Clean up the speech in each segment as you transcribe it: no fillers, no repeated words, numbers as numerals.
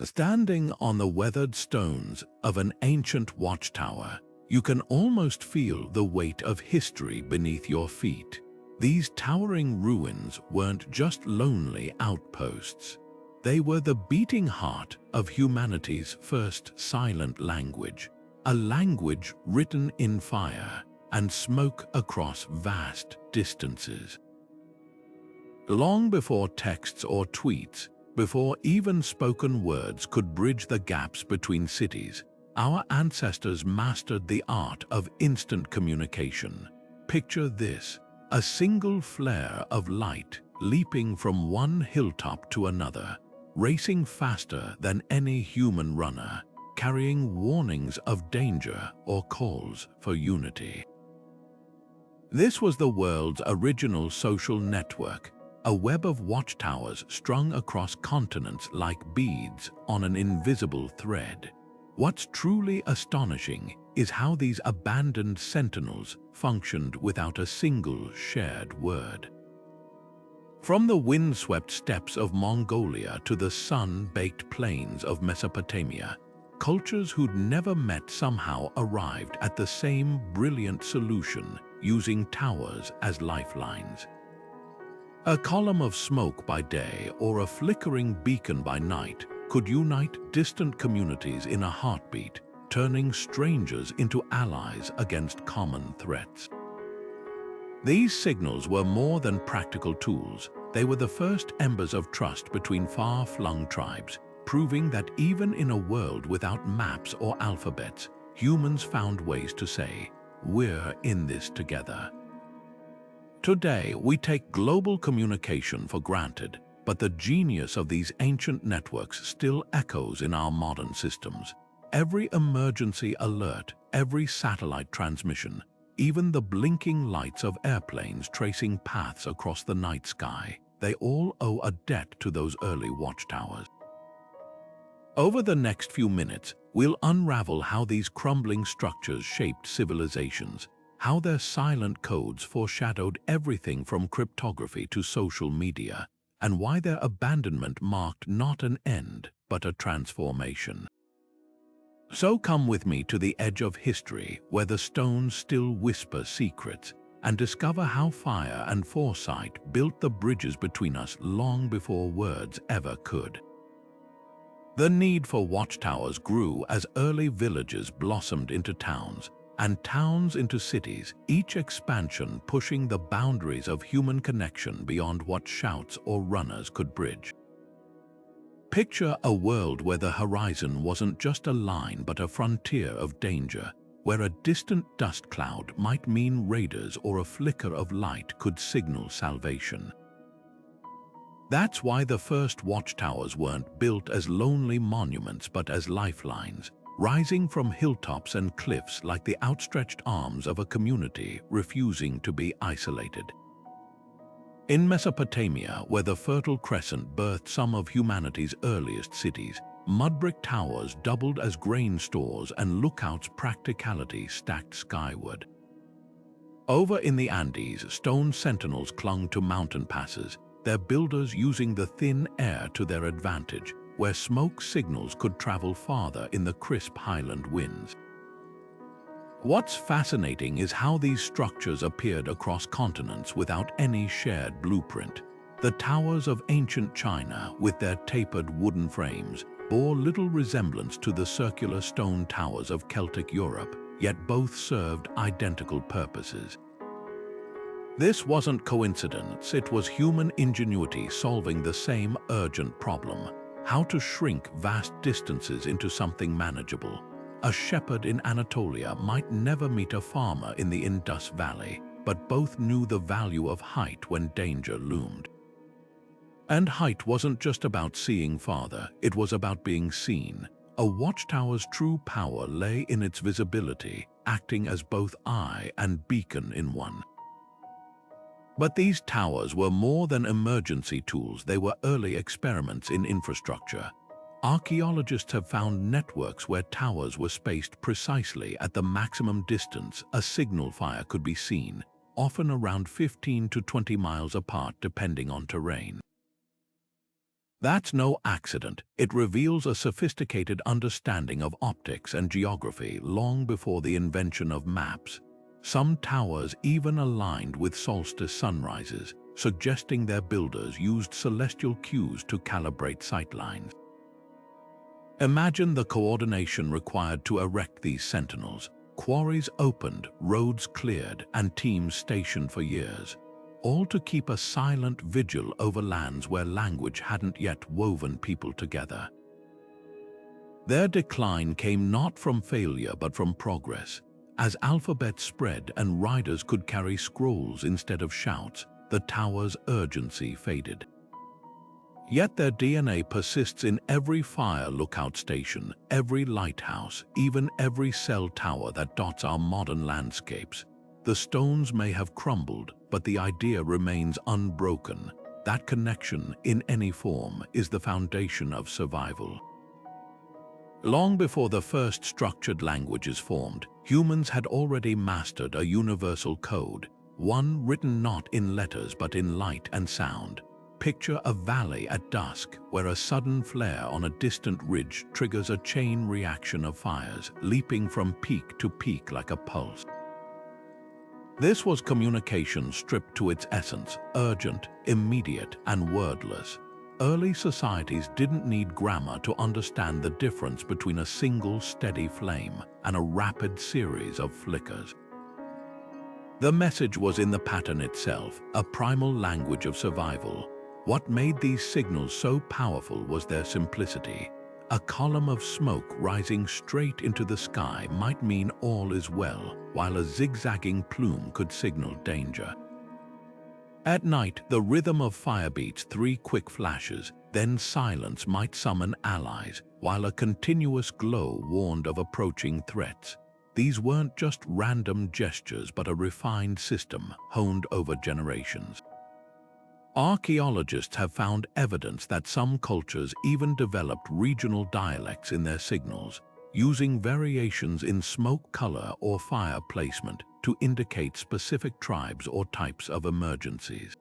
Standing on the weathered stones of an ancient watchtower, you can almost feel the weight of history beneath your feet. These towering ruins weren't just lonely outposts. They were the beating heart of humanity's first silent language, a language written in fire and smoke across vast distances. Long before texts or tweets, before even spoken words could bridge the gaps between cities, our ancestors mastered the art of instant communication. Picture this, a single flare of light leaping from one hilltop to another, racing faster than any human runner, carrying warnings of danger or calls for unity. This was the world's original social network, a web of watchtowers strung across continents like beads on an invisible thread. What's truly astonishing is how these abandoned sentinels functioned without a single shared word. From the windswept steppes of Mongolia to the sun-baked plains of Mesopotamia, cultures who'd never met somehow arrived at the same brilliant solution, using towers as lifelines. A column of smoke by day or a flickering beacon by night could unite distant communities in a heartbeat, turning strangers into allies against common threats. These signals were more than practical tools. They were the first embers of trust between far-flung tribes, proving that even in a world without maps or alphabets, humans found ways to say, "We're in this together." Today, we take global communication for granted, but the genius of these ancient networks still echoes in our modern systems. Every emergency alert, every satellite transmission, even the blinking lights of airplanes tracing paths across the night sky, they all owe a debt to those early watchtowers. Over the next few minutes, we'll unravel how these crumbling structures shaped civilizations, how their silent codes foreshadowed everything from cryptography to social media, and why their abandonment marked not an end, but a transformation. So come with me to the edge of history, where the stones still whisper secrets, and discover how fire and foresight built the bridges between us long before words ever could. The need for watchtowers grew as early villages blossomed into towns, and towns into cities, each expansion pushing the boundaries of human connection beyond what shouts or runners could bridge. Picture a world where the horizon wasn't just a line but a frontier of danger, where a distant dust cloud might mean raiders or a flicker of light could signal salvation. That's why the first watchtowers weren't built as lonely monuments but as lifelines, rising from hilltops and cliffs like the outstretched arms of a community refusing to be isolated. In Mesopotamia, where the Fertile Crescent birthed some of humanity's earliest cities, mud-brick towers doubled as grain stores and lookouts practicality stacked skyward. Over in the Andes, stone sentinels clung to mountain passes, their builders using the thin air to their advantage, where smoke signals could travel farther in the crisp highland winds. What's fascinating is how these structures appeared across continents without any shared blueprint. The towers of ancient China, with their tapered wooden frames, bore little resemblance to the circular stone towers of Celtic Europe, yet both served identical purposes. This wasn't coincidence, it was human ingenuity solving the same urgent problem: how to shrink vast distances into something manageable. A shepherd in Anatolia might never meet a farmer in the Indus Valley, but both knew the value of height when danger loomed. And height wasn't just about seeing farther, it was about being seen. A watchtower's true power lay in its visibility, acting as both eye and beacon in one. But these towers were more than emergency tools, they were early experiments in infrastructure. Archaeologists have found networks where towers were spaced precisely at the maximum distance a signal fire could be seen, often around 15 to 20 miles apart depending on terrain. That's no accident. It reveals a sophisticated understanding of optics and geography long before the invention of maps. Some towers even aligned with solstice sunrises, suggesting their builders used celestial cues to calibrate sightlines. Imagine the coordination required to erect these sentinels. Quarries opened, roads cleared, and teams stationed for years, all to keep a silent vigil over lands where language hadn't yet woven people together. Their decline came not from failure but from progress. As alphabets spread and riders could carry scrolls instead of shouts, the tower's urgency faded. Yet their DNA persists in every fire lookout station, every lighthouse, even every cell tower that dots our modern landscapes. The stones may have crumbled, but the idea remains unbroken. That connection, in any form, is the foundation of survival. Long before the first structured languages formed, humans had already mastered a universal code, one written not in letters but in light and sound. Picture a valley at dusk where a sudden flare on a distant ridge triggers a chain reaction of fires, leaping from peak to peak like a pulse. This was communication stripped to its essence, urgent, immediate, and wordless. Early societies didn't need grammar to understand the difference between a single steady flame and a rapid series of flickers. The message was in the pattern itself, a primal language of survival. What made these signals so powerful was their simplicity. A column of smoke rising straight into the sky might mean all is well, while a zigzagging plume could signal danger. At night, the rhythm of fire beats 3 quick flashes, then silence might summon allies, while a continuous glow warned of approaching threats. These weren't just random gestures but a refined system, honed over generations. Archaeologists have found evidence that some cultures even developed regional dialects in their signals, using variations in smoke color or fire placement to indicate specific tribes or types of emergencies.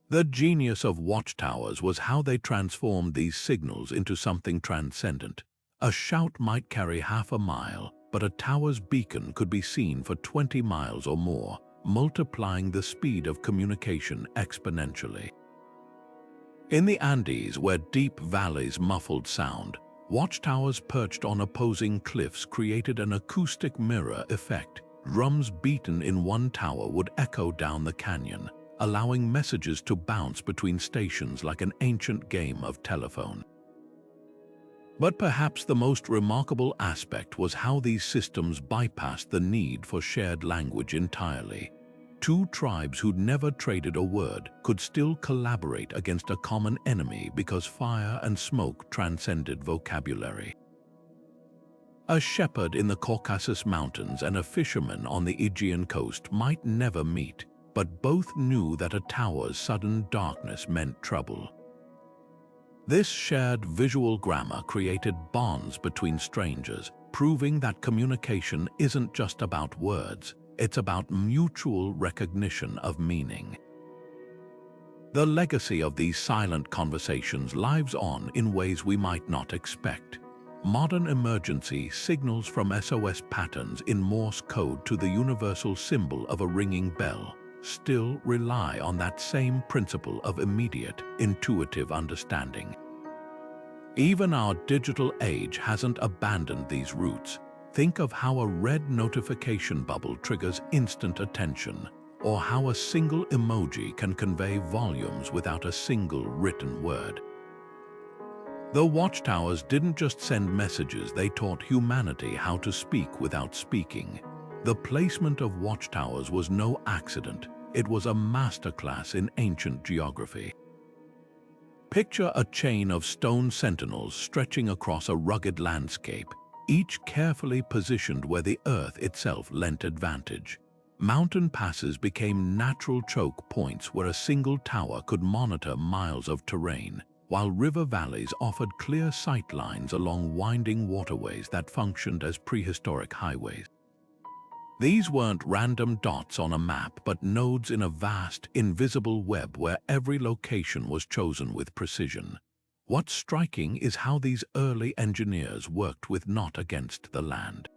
The genius of watchtowers was how they transformed these signals into something transcendent. A shout might carry half a mile, but a tower's beacon could be seen for 20 miles or more, multiplying the speed of communication exponentially. In the Andes, where deep valleys muffled sound, watchtowers perched on opposing cliffs created an acoustic mirror effect. Drums beaten in one tower would echo down the canyon, allowing messages to bounce between stations like an ancient game of telephone. But perhaps the most remarkable aspect was how these systems bypassed the need for shared language entirely. 2 tribes who'd never traded a word could still collaborate against a common enemy because fire and smoke transcended vocabulary. A shepherd in the Caucasus Mountains and a fisherman on the Aegean coast might never meet, but both knew that a tower's sudden darkness meant trouble. This shared visual grammar created bonds between strangers, proving that communication isn't just about words, it's about mutual recognition of meaning. The legacy of these silent conversations lives on in ways we might not expect. Modern emergency signals from SOS patterns in Morse code to the universal symbol of a ringing bell still rely on that same principle of immediate, intuitive understanding. Even our digital age hasn't abandoned these roots. Think of how a red notification bubble triggers instant attention, or how a single emoji can convey volumes without a single written word. The watchtowers didn't just send messages, they taught humanity how to speak without speaking. The placement of watchtowers was no accident. It was a masterclass in ancient geography. Picture a chain of stone sentinels stretching across a rugged landscape, each carefully positioned where the earth itself lent advantage. Mountain passes became natural choke points where a single tower could monitor miles of terrain, while river valleys offered clear sight lines along winding waterways that functioned as prehistoric highways. These weren't random dots on a map, but nodes in a vast, invisible web where every location was chosen with precision. What's striking is how these early engineers worked with, not against, the land.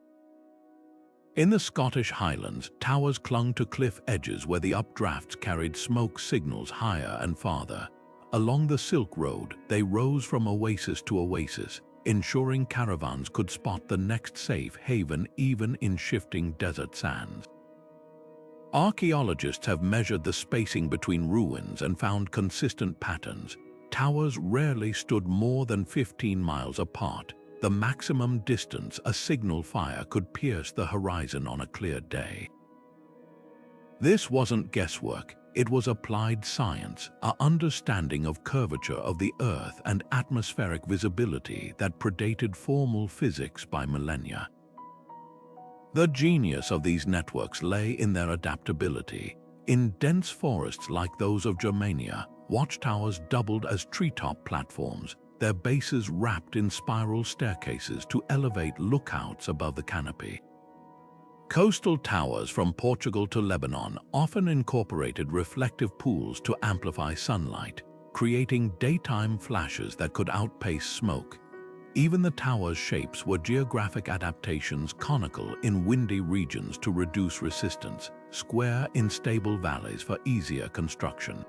In the Scottish Highlands, towers clung to cliff edges where the updrafts carried smoke signals higher and farther. Along the Silk Road, they rose from oasis to oasis, ensuring caravans could spot the next safe haven even in shifting desert sands. Archaeologists have measured the spacing between ruins and found consistent patterns. Towers rarely stood more than 15 miles apart, the maximum distance a signal fire could pierce the horizon on a clear day. This wasn't guesswork, it was applied science, an understanding of curvature of the Earth and atmospheric visibility that predated formal physics by millennia. The genius of these networks lay in their adaptability. In dense forests like those of Germania, watchtowers doubled as treetop platforms, their bases wrapped in spiral staircases to elevate lookouts above the canopy. Coastal towers from Portugal to Lebanon often incorporated reflective pools to amplify sunlight, creating daytime flashes that could outpace smoke. Even the tower's shapes were geographic adaptations, conical in windy regions to reduce resistance, square in stable valleys for easier construction.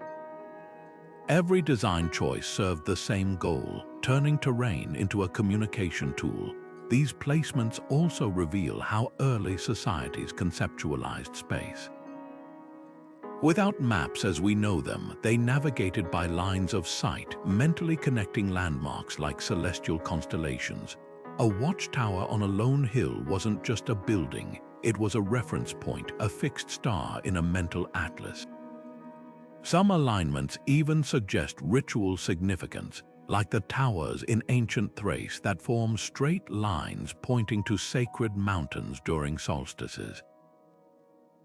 Every design choice served the same goal, turning terrain into a communication tool. These placements also reveal how early societies conceptualized space. Without maps as we know them, they navigated by lines of sight, mentally connecting landmarks like celestial constellations. A watchtower on a lone hill wasn't just a building, it was a reference point, a fixed star in a mental atlas. Some alignments even suggest ritual significance, like the towers in ancient Thrace that form straight lines pointing to sacred mountains during solstices.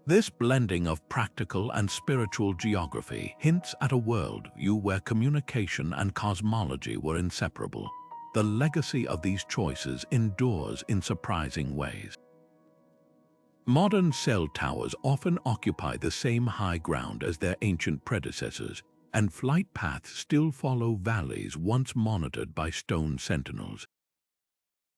This blending of practical and spiritual geography hints at a worldview where communication and cosmology were inseparable. The legacy of these choices endures in surprising ways. Modern cell towers often occupy the same high ground as their ancient predecessors, and flight paths still follow valleys once monitored by stone sentinels.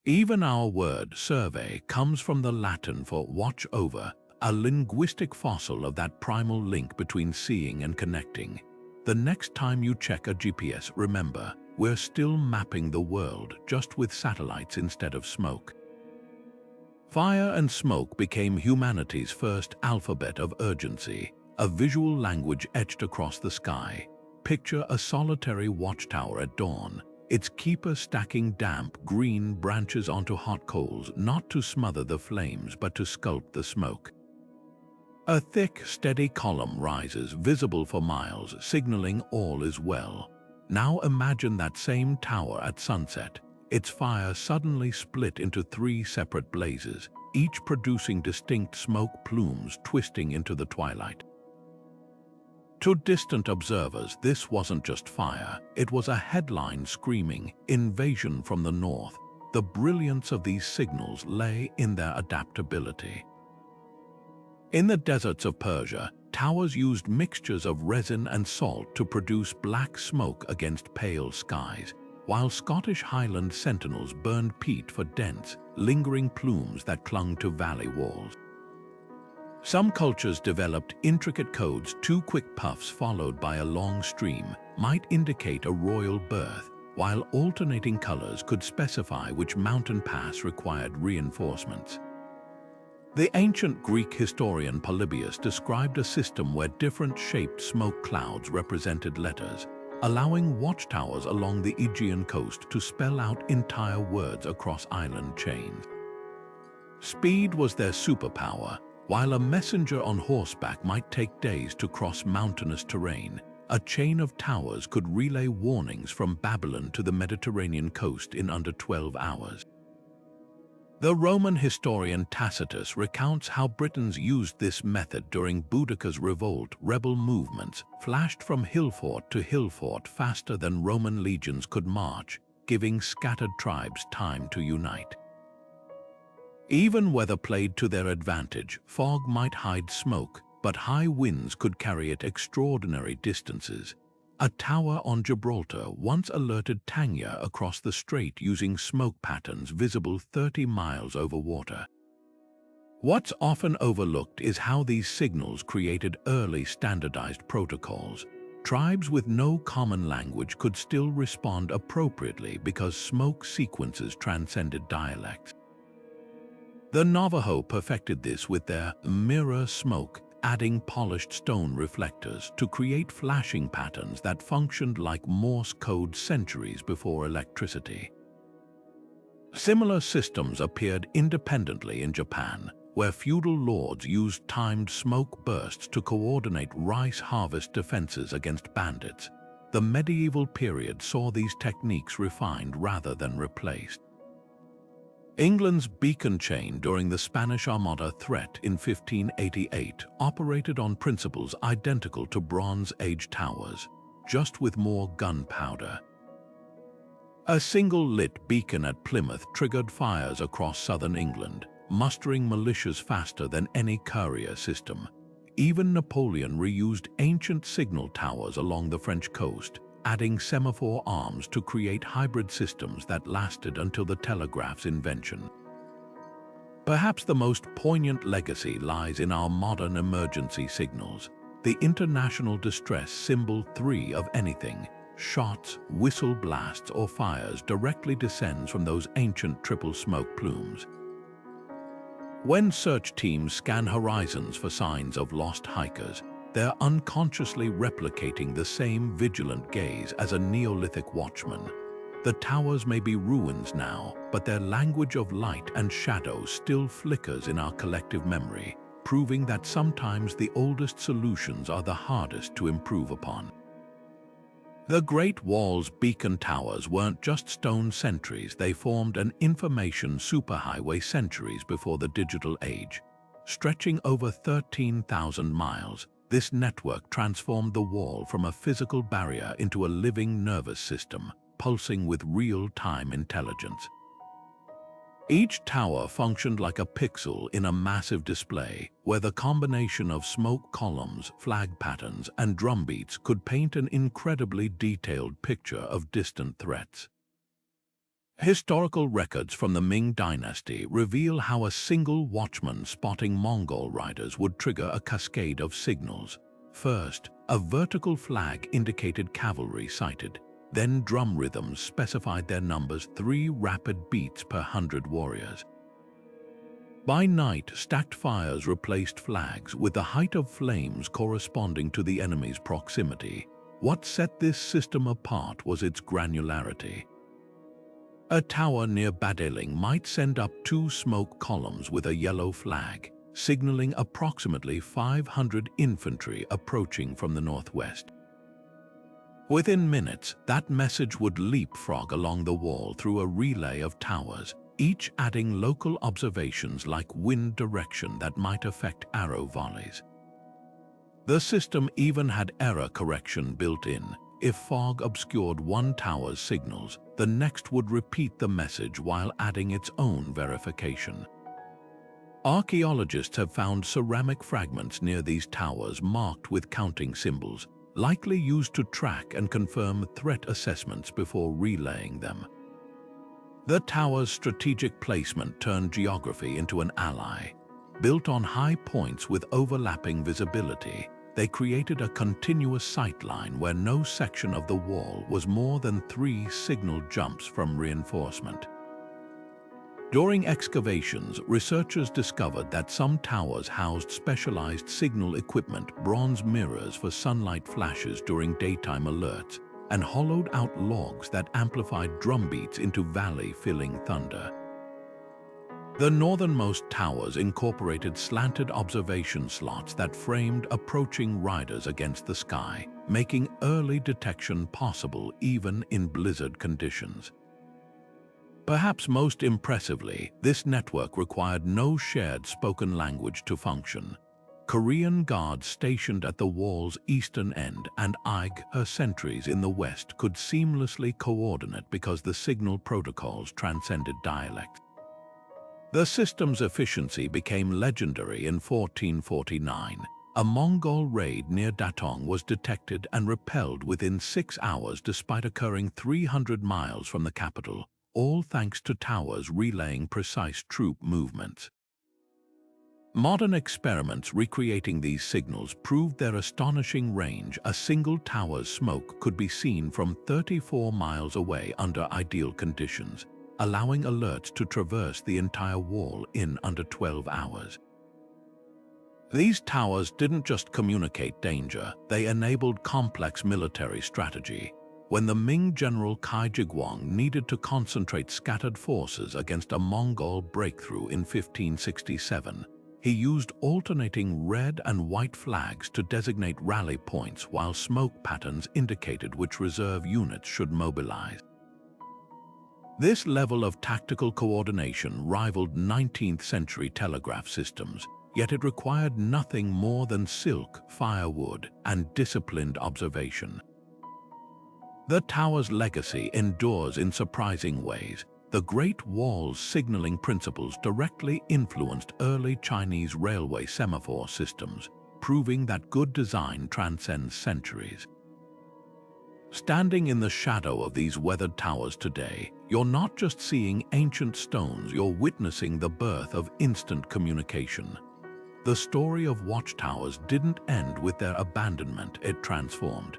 Even our word survey comes from the Latin for watch over, a linguistic fossil of that primal link between seeing and connecting. The next time you check a GPS, remember, we're still mapping the world, just with satellites instead of smoke. Fire and smoke became humanity's first alphabet of urgency, a visual language etched across the sky. Picture a solitary watchtower at dawn, its keeper stacking damp green branches onto hot coals, not to smother the flames but to sculpt the smoke. A thick, steady column rises, visible for miles, signaling all is well. Now imagine that same tower at sunset. Its fire suddenly split into 3 separate blazes, each producing distinct smoke plumes twisting into the twilight. To distant observers, this wasn't just fire, it was a headline screaming, "Invasion from the north." The brilliance of these signals lay in their adaptability. In the deserts of Persia, towers used mixtures of resin and salt to produce black smoke against pale skies, while Scottish Highland sentinels burned peat for dense, lingering plumes that clung to valley walls. Some cultures developed intricate codes. 2 quick puffs followed by a long stream might indicate a royal birth, while alternating colors could specify which mountain pass required reinforcements. The ancient Greek historian Polybius described a system where different shaped smoke clouds represented letters, allowing watchtowers along the Aegean coast to spell out entire words across island chains. Speed was their superpower. While a messenger on horseback might take days to cross mountainous terrain, a chain of towers could relay warnings from Babylon to the Mediterranean coast in under 12 hours. The Roman historian Tacitus recounts how Britons used this method during Boudicca's revolt. Rebel movements flashed from hillfort to hillfort faster than Roman legions could march, giving scattered tribes time to unite. Even weather played to their advantage. Fog might hide smoke, but high winds could carry it extraordinary distances. A tower on Gibraltar once alerted Tangya across the strait using smoke patterns visible 30 miles over water. What's often overlooked is how these signals created early standardized protocols. Tribes with no common language could still respond appropriately because smoke sequences transcended dialects. The Navajo perfected this with their mirror smoke, adding polished stone reflectors to create flashing patterns that functioned like Morse code centuries before electricity. Similar systems appeared independently in Japan, where feudal lords used timed smoke bursts to coordinate rice harvest defenses against bandits. The medieval period saw these techniques refined rather than replaced. England's beacon chain during the Spanish Armada threat in 1588 operated on principles identical to Bronze Age towers, just with more gunpowder. A single lit beacon at Plymouth triggered fires across southern England, mustering militias faster than any courier system. Even Napoleon reused ancient signal towers along the French coast, adding semaphore arms to create hybrid systems that lasted until the telegraph's invention. Perhaps the most poignant legacy lies in our modern emergency signals. The international distress symbol 3 of anything, shots, whistle blasts, or fires directly descends from those ancient triple smoke plumes. When search teams scan horizons for signs of lost hikers, they're unconsciously replicating the same vigilant gaze as a Neolithic watchman. The towers may be ruins now, but their language of light and shadow still flickers in our collective memory, proving that sometimes the oldest solutions are the hardest to improve upon. The Great Wall's beacon towers weren't just stone sentries, they formed an information superhighway centuries before the digital age. Stretching over 13,000 miles, this network transformed the wall from a physical barrier into a living nervous system, pulsing with real-time intelligence. Each tower functioned like a pixel in a massive display, where the combination of smoke columns, flag patterns, and drumbeats could paint an incredibly detailed picture of distant threats. Historical records from the Ming Dynasty reveal how a single watchman spotting Mongol riders would trigger a cascade of signals. First, a vertical flag indicated cavalry sighted. Then drum rhythms specified their numbers 3 rapid beats per 100 warriors. By night, stacked fires replaced flags, with the height of flames corresponding to the enemy's proximity. What set this system apart was its granularity. A tower near Badeling might send up 2 smoke columns with a yellow flag, signaling approximately 500 infantry approaching from the northwest. Within minutes, that message would leapfrog along the wall through a relay of towers, each adding local observations like wind direction that might affect arrow volleys. The system even had error correction built in. If fog obscured one tower's signals, the next would repeat the message while adding its own verification. Archaeologists have found ceramic fragments near these towers marked with counting symbols, likely used to track and confirm threat assessments before relaying them. The tower's strategic placement turned geography into an ally. Built on high points with overlapping visibility, they created a continuous sightline where no section of the wall was more than 3 signal jumps from reinforcement. During excavations, researchers discovered that some towers housed specialized signal equipment, bronze mirrors for sunlight flashes during daytime alerts, and hollowed-out logs that amplified drumbeats into valley-filling thunder. The northernmost towers incorporated slanted observation slots that framed approaching riders against the sky, making early detection possible even in blizzard conditions. Perhaps most impressively, this network required no shared spoken language to function. Korean guards stationed at the wall's eastern end and her sentries in the west could seamlessly coordinate because the signal protocols transcended dialect. The system's efficiency became legendary in 1449. A Mongol raid near Datong was detected and repelled within 6 hours despite occurring 300 miles from the capital, all thanks to towers relaying precise troop movements. Modern experiments recreating these signals proved their astonishing range. A single tower's smoke could be seen from 34 miles away under ideal conditions, allowing alerts to traverse the entire wall in under 12 hours. These towers didn't just communicate danger, they enabled complex military strategy. When the Ming general Cai Jiguang needed to concentrate scattered forces against a Mongol breakthrough in 1567, he used alternating red and white flags to designate rally points while smoke patterns indicated which reserve units should mobilize. This level of tactical coordination rivaled 19th-century telegraph systems, yet it required nothing more than silk, firewood, and disciplined observation. The tower's legacy endures in surprising ways. The Great Wall's signaling principles directly influenced early Chinese railway semaphore systems, proving that good design transcends centuries. Standing in the shadow of these weathered towers today, you're not just seeing ancient stones, you're witnessing the birth of instant communication. The story of watchtowers didn't end with their abandonment, it transformed.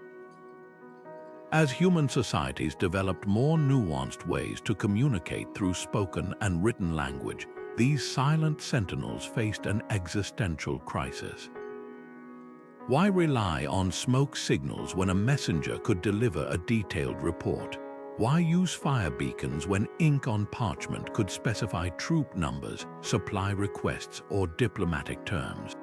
As human societies developed more nuanced ways to communicate through spoken and written language, these silent sentinels faced an existential crisis. Why rely on smoke signals when a messenger could deliver a detailed report? Why use fire beacons when ink on parchment could specify troop numbers, supply requests, or diplomatic terms?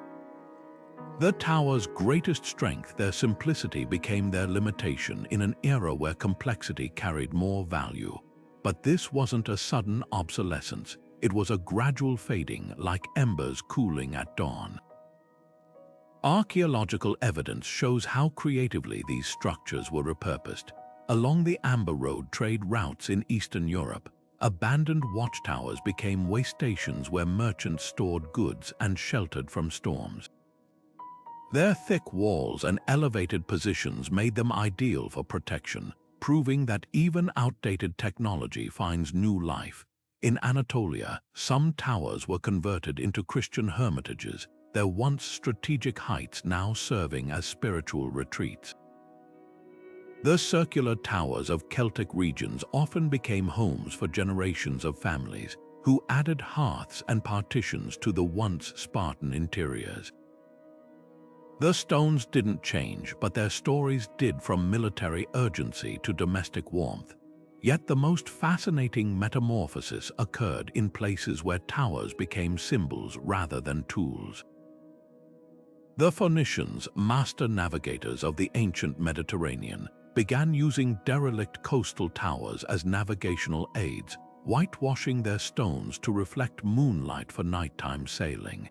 The tower's greatest strength, their simplicity, became their limitation in an era where complexity carried more value. But this wasn't a sudden obsolescence. It was a gradual fading, like embers cooling at dawn. Archaeological evidence shows how creatively these structures were repurposed. Along the Amber Road trade routes in Eastern Europe, abandoned watchtowers became way stations where merchants stored goods and sheltered from storms. Their thick walls and elevated positions made them ideal for protection, proving that even outdated technology finds new life. In Anatolia, some towers were converted into Christian hermitages, their once strategic heights now serving as spiritual retreats. The circular towers of Celtic regions often became homes for generations of families, who added hearths and partitions to the once Spartan interiors. The stones didn't change, but their stories did, from military urgency to domestic warmth. Yet the most fascinating metamorphosis occurred in places where towers became symbols rather than tools. The Phoenicians, master navigators of the ancient Mediterranean, began using derelict coastal towers as navigational aids, whitewashing their stones to reflect moonlight for nighttime sailing.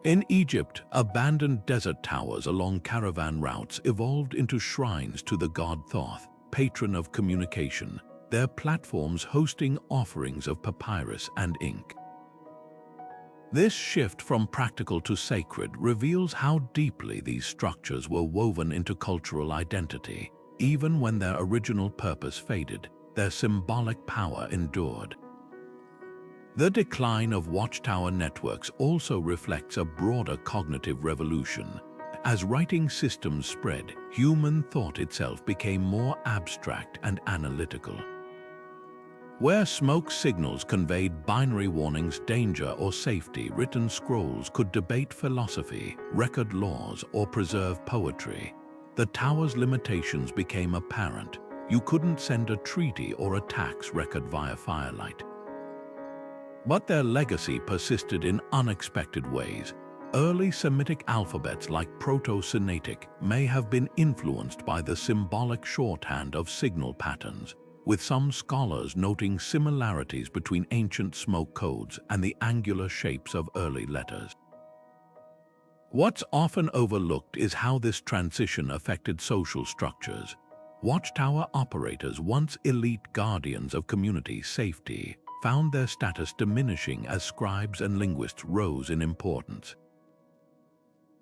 In Egypt, abandoned desert towers along caravan routes evolved into shrines to the god Thoth, patron of communication, their platforms hosting offerings of papyrus and ink. This shift from practical to sacred reveals how deeply these structures were woven into cultural identity. Even when their original purpose faded, their symbolic power endured. The decline of watchtower networks also reflects a broader cognitive revolution. As writing systems spread, human thought itself became more abstract and analytical. Where smoke signals conveyed binary warnings, danger or safety, written scrolls could debate philosophy, record laws, or preserve poetry. The tower's limitations became apparent. You couldn't send a treaty or a tax record via firelight. But their legacy persisted in unexpected ways. Early Semitic alphabets like Proto-Sinaitic may have been influenced by the symbolic shorthand of signal patterns, with some scholars noting similarities between ancient smoke codes and the angular shapes of early letters. What's often overlooked is how this transition affected social structures. Watchtower operators, once elite guardians of community safety, found their status diminishing as scribes and linguists rose in importance.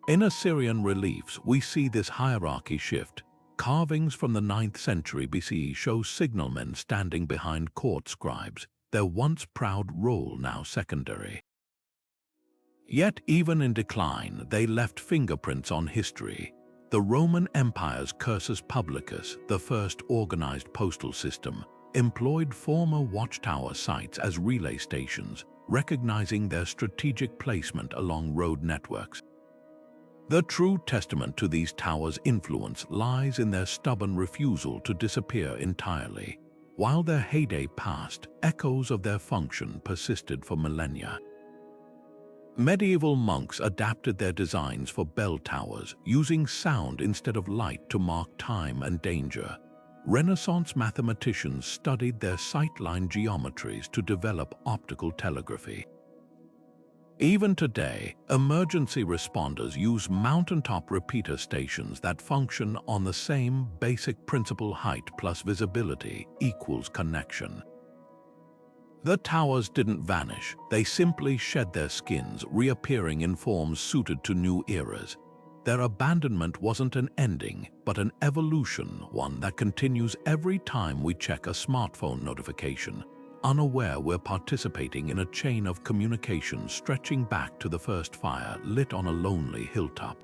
In Assyrian reliefs, we see this hierarchy shift. Carvings from the 9th century BCE show signalmen standing behind court scribes, their once proud role now secondary. Yet even in decline, they left fingerprints on history. The Roman Empire's cursus publicus, the first organized postal system, employed former watchtower sites as relay stations, recognizing their strategic placement along road networks. The true testament to these towers' influence lies in their stubborn refusal to disappear entirely. While their heyday passed, echoes of their function persisted for millennia. Medieval monks adapted their designs for bell towers, using sound instead of light to mark time and danger. Renaissance mathematicians studied their sightline geometries to develop optical telegraphy. Even today, emergency responders use mountaintop repeater stations that function on the same basic principle: height plus visibility equals connection. The towers didn't vanish, they simply shed their skins, reappearing in forms suited to new eras. Their abandonment wasn't an ending, but an evolution, one that continues every time we check a smartphone notification, unaware we're participating in a chain of communication stretching back to the first fire lit on a lonely hilltop.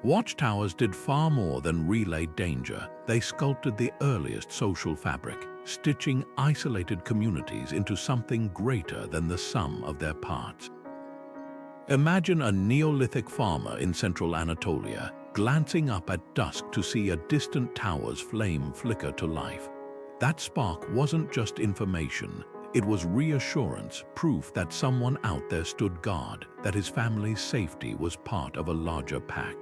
Watchtowers did far more than relay danger. They sculpted the earliest social fabric, stitching isolated communities into something greater than the sum of their parts. Imagine a Neolithic farmer in central Anatolia, glancing up at dusk to see a distant tower's flame flicker to life. That spark wasn't just information, it was reassurance, proof that someone out there stood guard, that his family's safety was part of a larger pact.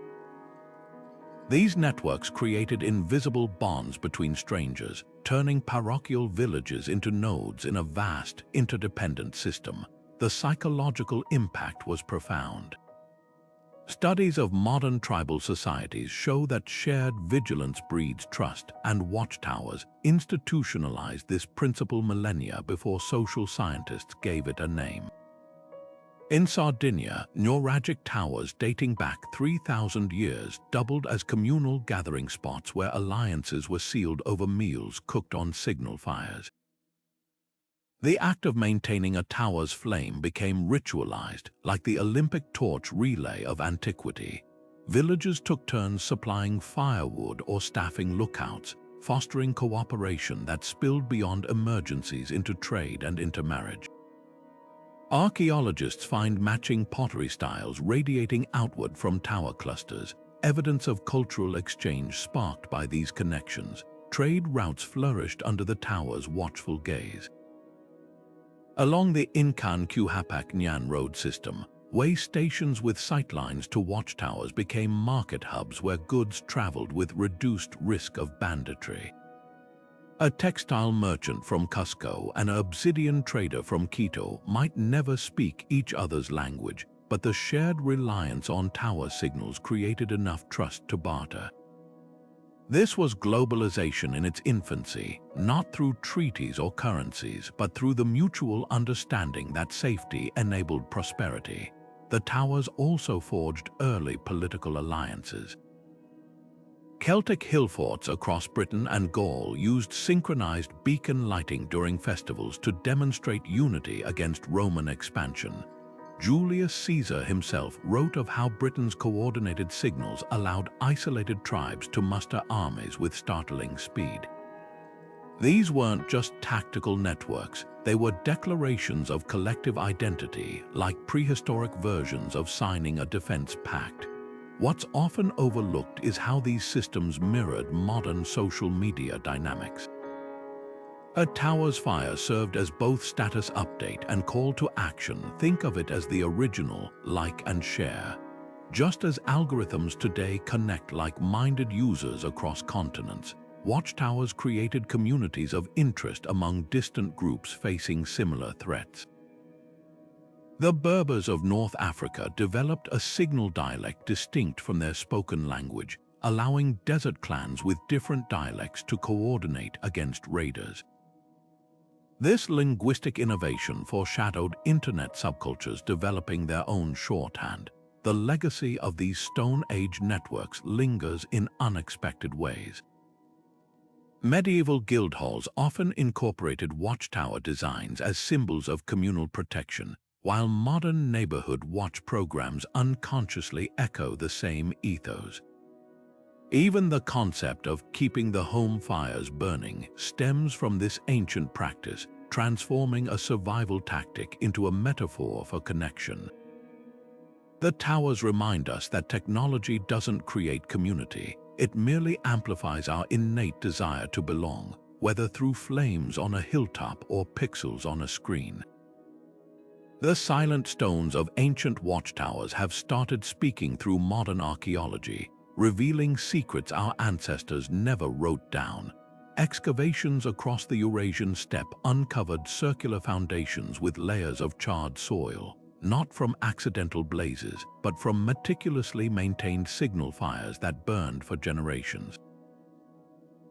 These networks created invisible bonds between strangers, turning parochial villages into nodes in a vast, interdependent system. The psychological impact was profound. Studies of modern tribal societies show that shared vigilance breeds trust, and watchtowers institutionalized this principle millennia before social scientists gave it a name. In Sardinia, neuralgic towers dating back 3,000 years doubled as communal gathering spots where alliances were sealed over meals cooked on signal fires. The act of maintaining a tower's flame became ritualized, like the Olympic torch relay of antiquity. Villagers took turns supplying firewood or staffing lookouts, fostering cooperation that spilled beyond emergencies into trade and intermarriage. Archaeologists find matching pottery styles radiating outward from tower clusters, evidence of cultural exchange sparked by these connections. Trade routes flourished under the tower's watchful gaze. Along the Incan Cuhapac Nyan road system, way stations with sightlines to watchtowers became market hubs where goods traveled with reduced risk of banditry. A textile merchant from Cusco and an obsidian trader from Quito might never speak each other's language, but the shared reliance on tower signals created enough trust to barter. This was globalization in its infancy, not through treaties or currencies, but through the mutual understanding that safety enabled prosperity. The towers also forged early political alliances. Celtic hill forts across Britain and Gaul used synchronized beacon lighting during festivals to demonstrate unity against Roman expansion. Julius Caesar himself wrote of how Britain's coordinated signals allowed isolated tribes to muster armies with startling speed. These weren't just tactical networks, they were declarations of collective identity, like prehistoric versions of signing a defense pact. What's often overlooked is how these systems mirrored modern social media dynamics. A tower's fire served as both status update and call to action. Think of it as the original like and share. Just as algorithms today connect like-minded users across continents, watchtowers created communities of interest among distant groups facing similar threats. The Berbers of North Africa developed a signal dialect distinct from their spoken language, allowing desert clans with different dialects to coordinate against raiders. This linguistic innovation foreshadowed internet subcultures developing their own shorthand. The legacy of these Stone Age networks lingers in unexpected ways. Medieval guild halls often incorporated watchtower designs as symbols of communal protection, while modern neighborhood watch programs unconsciously echo the same ethos. Even the concept of keeping the home fires burning stems from this ancient practice, transforming a survival tactic into a metaphor for connection. The towers remind us that technology doesn't create community. It merely amplifies our innate desire to belong, whether through flames on a hilltop or pixels on a screen. The silent stones of ancient watchtowers have started speaking through modern archaeology, revealing secrets our ancestors never wrote down. Excavations across the Eurasian steppe uncovered circular foundations with layers of charred soil, not from accidental blazes, but from meticulously maintained signal fires that burned for generations.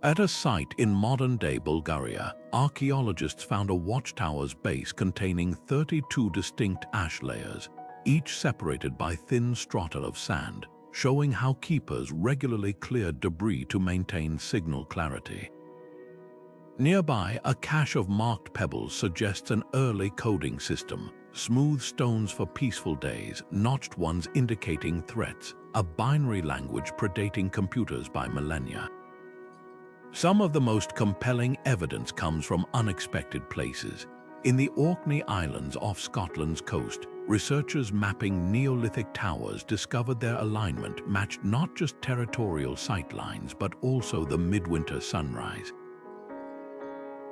At a site in modern-day Bulgaria, archaeologists found a watchtower's base containing 32 distinct ash layers, each separated by thin strata of sand, showing how keepers regularly cleared debris to maintain signal clarity. Nearby, a cache of marked pebbles suggests an early coding system, smooth stones for peaceful days, notched ones indicating threats, a binary language predating computers by millennia. Some of the most compelling evidence comes from unexpected places. In the Orkney Islands off Scotland's coast, researchers mapping Neolithic towers discovered their alignment matched not just territorial sightlines but also the midwinter sunrise.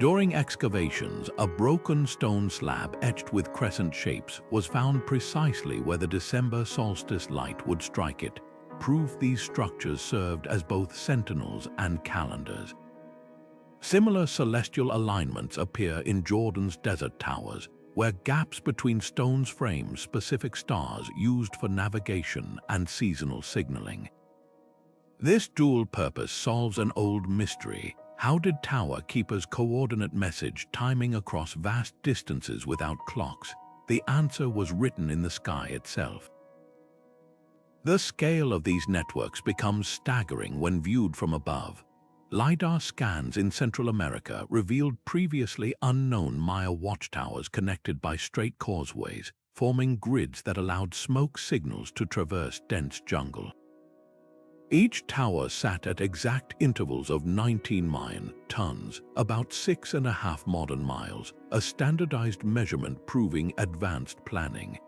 During excavations, a broken stone slab etched with crescent shapes was found precisely where the December solstice light would strike it, proof these structures served as both sentinels and calendars. Similar celestial alignments appear in Jordan's desert towers, where gaps between stones frame specific stars used for navigation and seasonal signaling. This dual purpose solves an old mystery. How did tower keepers coordinate message timing across vast distances without clocks? The answer was written in the sky itself. The scale of these networks becomes staggering when viewed from above. LiDAR scans in Central America revealed previously unknown Maya watchtowers connected by straight causeways, forming grids that allowed smoke signals to traverse dense jungle. Each tower sat at exact intervals of 19 Mayan tons, about 6.5 modern miles, a standardized measurement proving advanced planning.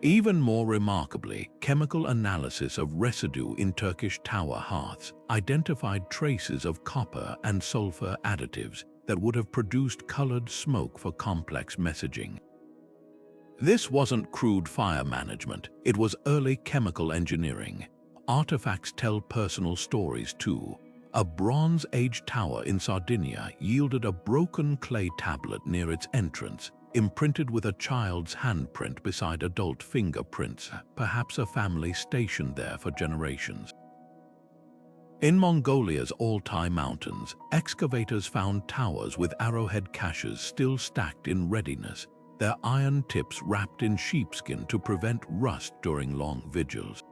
Even more remarkably, chemical analysis of residue in Turkish tower hearths identified traces of copper and sulfur additives that would have produced colored smoke for complex messaging. This wasn't crude fire management, it was early chemical engineering. Artifacts tell personal stories too. A Bronze Age tower in Sardinia yielded a broken clay tablet near its entrance, imprinted with a child's handprint beside adult fingerprints, perhaps a family stationed there for generations. In Mongolia's Altai Mountains, excavators found towers with arrowhead caches still stacked in readiness, their iron tips wrapped in sheepskin to prevent rust during long vigils.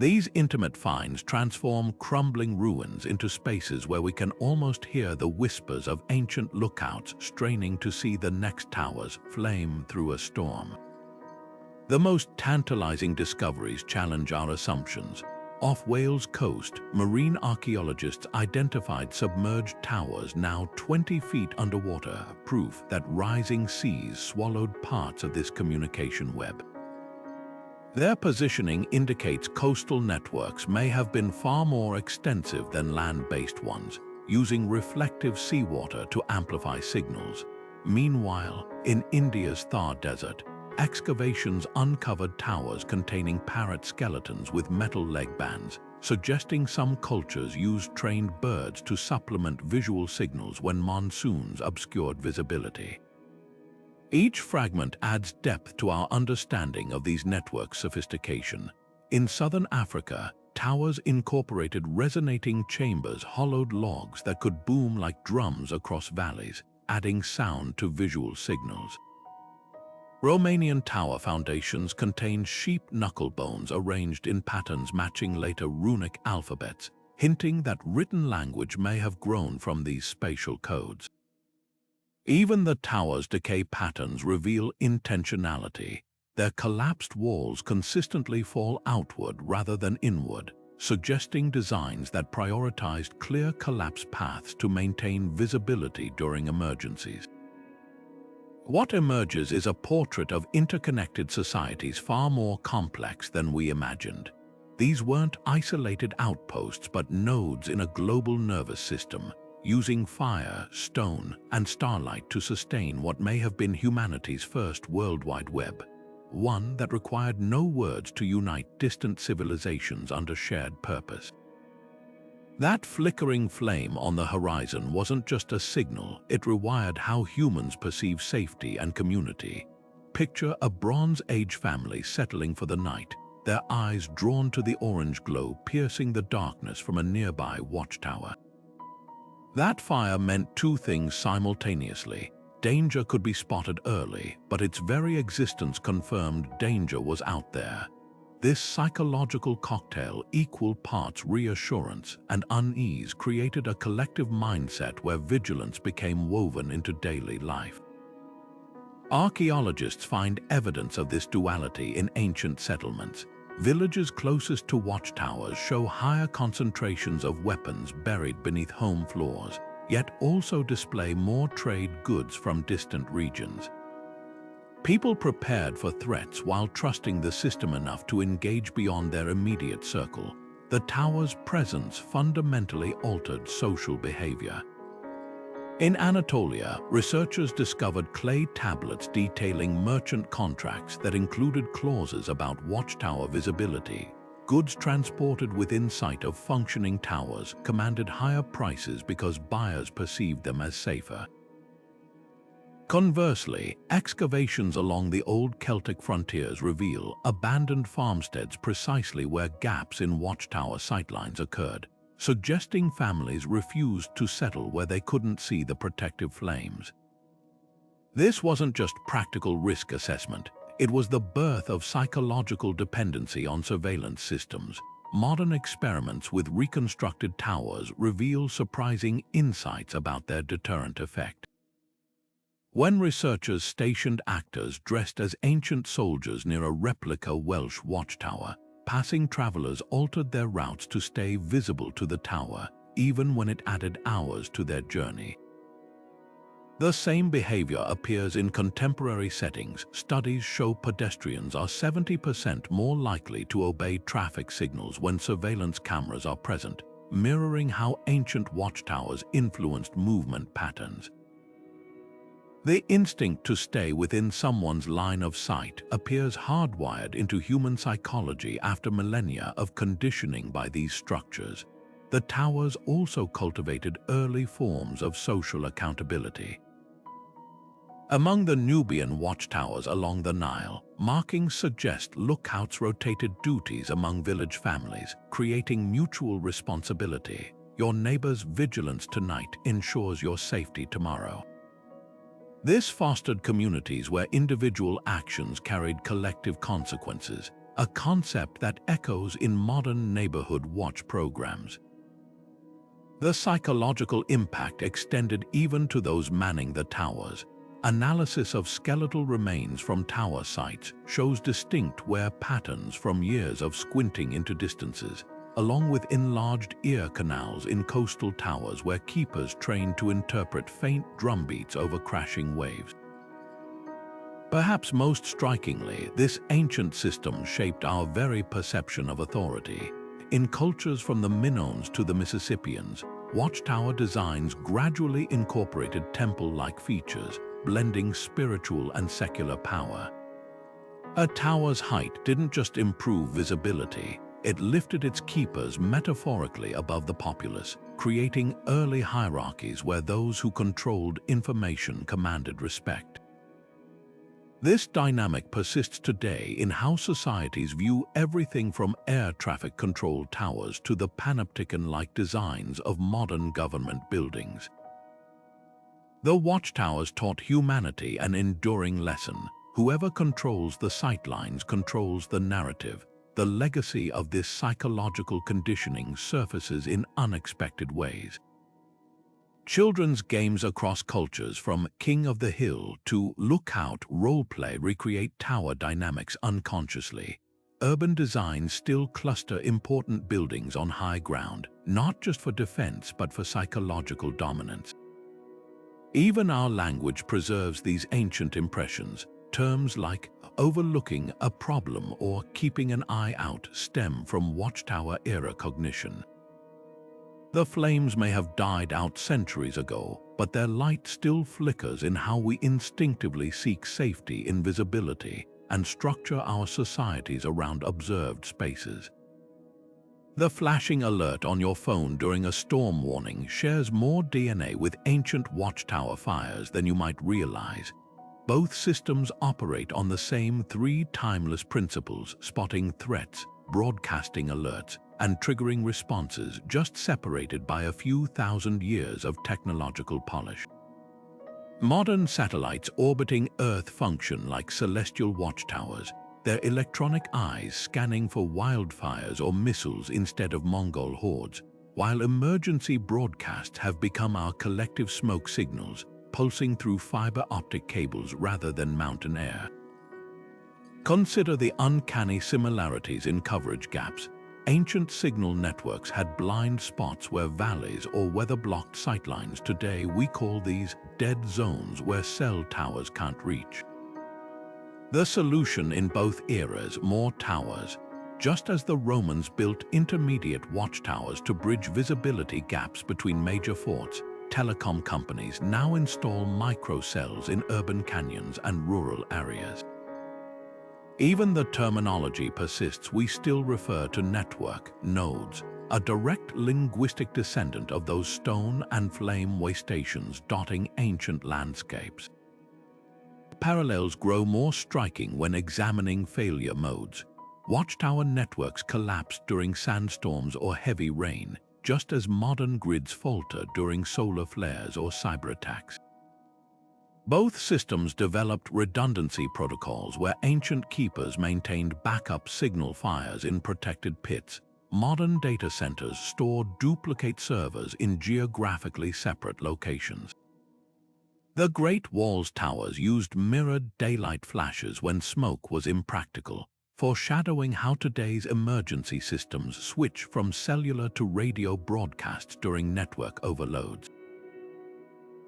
These intimate finds transform crumbling ruins into spaces where we can almost hear the whispers of ancient lookouts straining to see the next towers flame through a storm. The most tantalizing discoveries challenge our assumptions. Off Wales coast, marine archaeologists identified submerged towers now 20 feet underwater, proof that rising seas swallowed parts of this communication web. Their positioning indicates coastal networks may have been far more extensive than land-based ones, using reflective seawater to amplify signals. Meanwhile, in India's Thar Desert, excavations uncovered towers containing parrot skeletons with metal leg bands, suggesting some cultures used trained birds to supplement visual signals when monsoons obscured visibility. Each fragment adds depth to our understanding of these networks' sophistication. In southern Africa, towers incorporated resonating chambers, hollowed logs that could boom like drums across valleys, adding sound to visual signals. Romanian tower foundations contain sheep knuckle bones arranged in patterns matching later runic alphabets, hinting that written language may have grown from these spatial codes. Even the tower's decay patterns reveal intentionality. Their collapsed walls consistently fall outward rather than inward, suggesting designs that prioritized clear collapse paths to maintain visibility during emergencies. What emerges is a portrait of interconnected societies far more complex than we imagined. These weren't isolated outposts but nodes in a global nervous system, using fire, stone, and starlight to sustain what may have been humanity's first worldwide web, one that required no words to unite distant civilizations under shared purpose. That flickering flame on the horizon wasn't just a signal, it rewired how humans perceive safety and community. Picture a Bronze Age family settling for the night, their eyes drawn to the orange glow piercing the darkness from a nearby watchtower. That fire meant two things simultaneously. Danger could be spotted early, but its very existence confirmed danger was out there. This psychological cocktail, equal parts reassurance and unease, created a collective mindset where vigilance became woven into daily life. Archaeologists find evidence of this duality in ancient settlements. Villages closest to watchtowers show higher concentrations of weapons buried beneath home floors, yet also display more trade goods from distant regions. People prepared for threats while trusting the system enough to engage beyond their immediate circle. The tower's presence fundamentally altered social behavior. In Anatolia, researchers discovered clay tablets detailing merchant contracts that included clauses about watchtower visibility. Goods transported within sight of functioning towers commanded higher prices because buyers perceived them as safer. Conversely, excavations along the old Celtic frontiers reveal abandoned farmsteads precisely where gaps in watchtower sightlines occurred, suggesting families refused to settle where they couldn't see the protective flames. This wasn't just practical risk assessment, it was the birth of psychological dependency on surveillance systems. Modern experiments with reconstructed towers reveal surprising insights about their deterrent effect. When researchers stationed actors dressed as ancient soldiers near a replica Welsh watchtower, passing travelers altered their routes to stay visible to the tower, even when it added hours to their journey. The same behavior appears in contemporary settings. Studies show pedestrians are 70% more likely to obey traffic signals when surveillance cameras are present, mirroring how ancient watchtowers influenced movement patterns. The instinct to stay within someone's line of sight appears hardwired into human psychology after millennia of conditioning by these structures. The towers also cultivated early forms of social accountability. Among the Nubian watchtowers along the Nile, markings suggest lookouts rotated duties among village families, creating mutual responsibility. Your neighbor's vigilance tonight ensures your safety tomorrow. This fostered communities where individual actions carried collective consequences, a concept that echoes in modern neighborhood watch programs. The psychological impact extended even to those manning the towers. Analysis of skeletal remains from tower sites shows distinct wear patterns from years of squinting into distances, along with enlarged ear canals in coastal towers where keepers trained to interpret faint drumbeats over crashing waves. Perhaps most strikingly, this ancient system shaped our very perception of authority. In cultures from the Minoans to the Mississippians, watchtower designs gradually incorporated temple-like features, blending spiritual and secular power. A tower's height didn't just improve visibility, it lifted its keepers metaphorically above the populace, creating early hierarchies where those who controlled information commanded respect. This dynamic persists today in how societies view everything from air traffic control towers to the panopticon-like designs of modern government buildings. The Watchtowers taught humanity an enduring lesson. Whoever controls the sightlines controls the narrative. The legacy of this psychological conditioning surfaces in unexpected ways. Children's games across cultures, from King of the Hill to Lookout roleplay, recreate tower dynamics unconsciously. Urban designs still cluster important buildings on high ground, not just for defense but for psychological dominance. Even our language preserves these ancient impressions. Terms like overlooking a problem or keeping an eye out stem from Watchtower-era cognition. The flames may have died out centuries ago, but their light still flickers in how we instinctively seek safety in visibility and structure our societies around observed spaces. The flashing alert on your phone during a storm warning shares more DNA with ancient Watchtower fires than you might realize. Both systems operate on the same three timeless principles: spotting threats, broadcasting alerts, and triggering responses, just separated by a few thousand years of technological polish. Modern satellites orbiting Earth function like celestial watchtowers, their electronic eyes scanning for wildfires or missiles instead of Mongol hordes, while emergency broadcasts have become our collective smoke signals, pulsing through fiber optic cables rather than mountain air. Consider the uncanny similarities in coverage gaps. Ancient signal networks had blind spots where valleys or weather-blocked sightlines. Today we call these dead zones where cell towers can't reach. The solution in both eras: more towers. Just as the Romans built intermediate watchtowers to bridge visibility gaps between major forts, telecom companies now install microcells in urban canyons and rural areas. Even the terminology persists. We still refer to network nodes, a direct linguistic descendant of those stone and flame way stations dotting ancient landscapes. Parallels grow more striking when examining failure modes. Watchtower networks collapse during sandstorms or heavy rain, just as modern grids falter during solar flares or cyber attacks. Both systems developed redundancy protocols where ancient keepers maintained backup signal fires in protected pits. Modern data centers store duplicate servers in geographically separate locations. The Great Wall's towers used mirrored daylight flashes when smoke was impractical, foreshadowing how today's emergency systems switch from cellular to radio broadcasts during network overloads.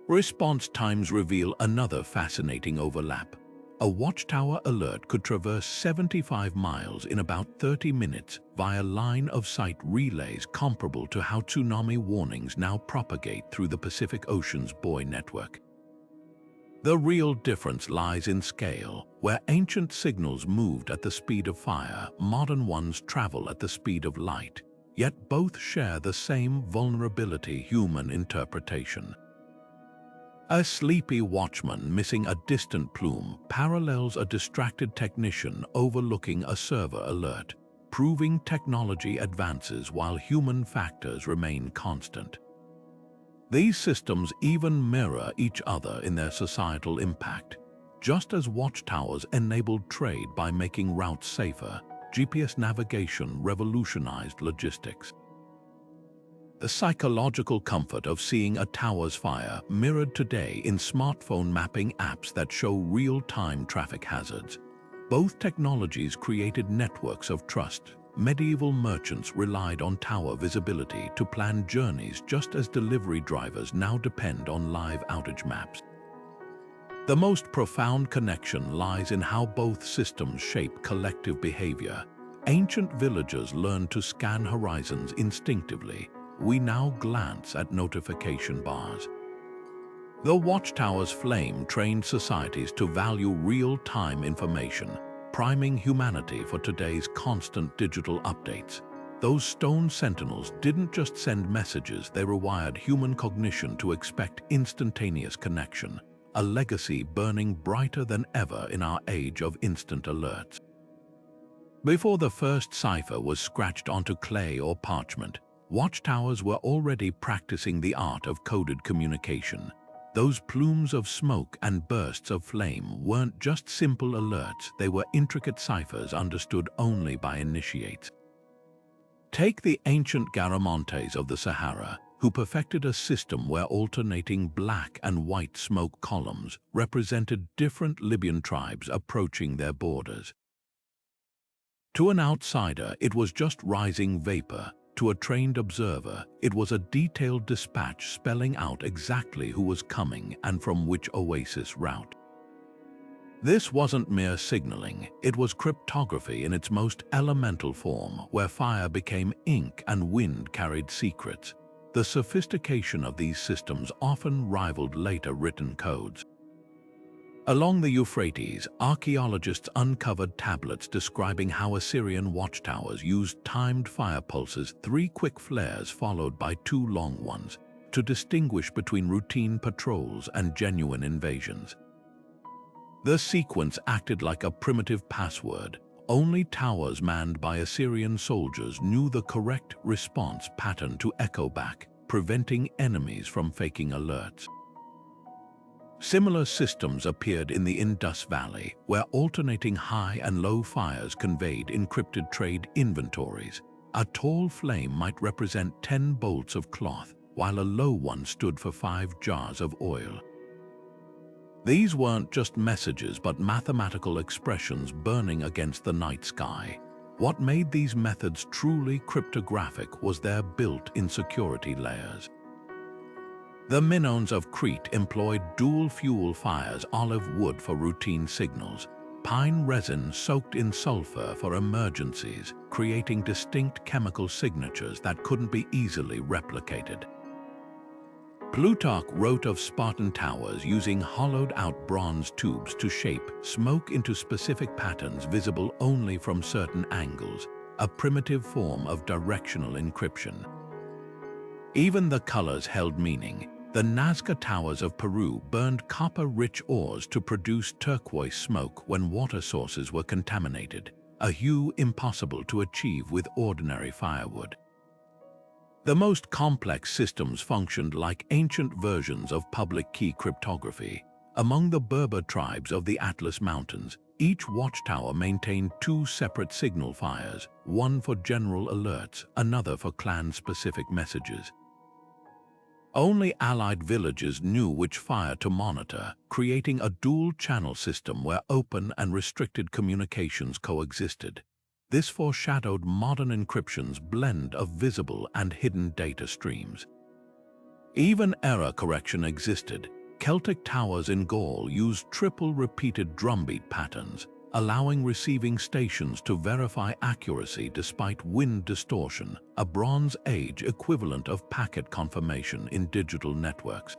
Response times reveal another fascinating overlap. A Watchtower alert could traverse 75 miles in about 30 minutes via line-of-sight relays, comparable to how tsunami warnings now propagate through the Pacific Ocean's buoy network. The real difference lies in scale. Where ancient signals moved at the speed of fire, modern ones travel at the speed of light. Yet both share the same vulnerability: human interpretation. A sleepy watchman missing a distant plume parallels a distracted technician overlooking a server alert, proving technology advances while human factors remain constant. These systems even mirror each other in their societal impact. Just as watchtowers enabled trade by making routes safer, GPS navigation revolutionized logistics. The psychological comfort of seeing a tower's fire mirrored today in smartphone mapping apps that show real-time traffic hazards. Both technologies created networks of trust. Medieval merchants relied on tower visibility to plan journeys, just as delivery drivers now depend on live outage maps. The most profound connection lies in how both systems shape collective behavior. Ancient villagers learned to scan horizons instinctively. We now glance at notification bars. The Watchtower's flame trained societies to value real-time information, priming humanity for today's constant digital updates. Those stone sentinels didn't just send messages, they rewired human cognition to expect instantaneous connection, a legacy burning brighter than ever in our age of instant alerts. Before the first cipher was scratched onto clay or parchment, watchtowers were already practicing the art of coded communication. Those plumes of smoke and bursts of flame weren't just simple alerts, they were intricate ciphers understood only by initiates. Take the ancient Garamontes of the Sahara, who perfected a system where alternating black and white smoke columns represented different Libyan tribes approaching their borders. To an outsider, it was just rising vapor. To a trained observer, it was a detailed dispatch spelling out exactly who was coming and from which oasis route. This wasn't mere signaling, it was cryptography in its most elemental form, where fire became ink and wind carried secrets. The sophistication of these systems often rivaled later written codes. Along the Euphrates, archaeologists uncovered tablets describing how Assyrian watchtowers used timed fire pulses, 3 quick flares followed by 2 long ones, to distinguish between routine patrols and genuine invasions. The sequence acted like a primitive password. Only towers manned by Assyrian soldiers knew the correct response pattern to echo back, preventing enemies from faking alerts. Similar systems appeared in the Indus Valley, where alternating high and low fires conveyed encrypted trade inventories. A tall flame might represent 10 bolts of cloth, while a low one stood for 5 jars of oil. These weren't just messages but mathematical expressions burning against the night sky. What made these methods truly cryptographic was their built-in security layers. The Minoans of Crete employed dual-fuel fires, olive wood for routine signals, pine resin soaked in sulfur for emergencies, creating distinct chemical signatures that couldn't be easily replicated. Plutarch wrote of Spartan towers using hollowed-out bronze tubes to shape smoke into specific patterns visible only from certain angles, a primitive form of directional encryption. Even the colors held meaning. The Nazca Towers of Peru burned copper-rich ores to produce turquoise smoke when water sources were contaminated, a hue impossible to achieve with ordinary firewood. The most complex systems functioned like ancient versions of public key cryptography. Among the Berber tribes of the Atlas Mountains, each watchtower maintained 2 separate signal fires, one for general alerts, another for clan-specific messages. Only allied villages knew which fire to monitor, creating a dual-channel system where open and restricted communications coexisted. This foreshadowed modern encryption's blend of visible and hidden data streams. Even error correction existed. Celtic towers in Gaul used triple-repeated drumbeat patterns, allowing receiving stations to verify accuracy despite wind distortion, a Bronze Age equivalent of packet confirmation in digital networks.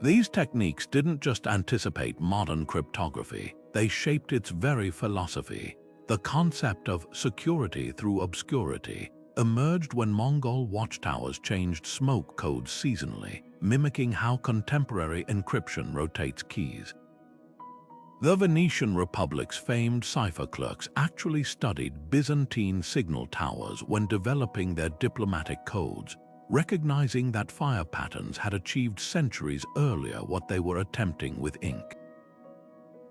These techniques didn't just anticipate modern cryptography, they shaped its very philosophy. The concept of security through obscurity emerged when Mongol watchtowers changed smoke codes seasonally, mimicking how contemporary encryption rotates keys. The Venetian Republic's famed cipher clerks actually studied Byzantine signal towers when developing their diplomatic codes, recognizing that fire patterns had achieved centuries earlier what they were attempting with ink.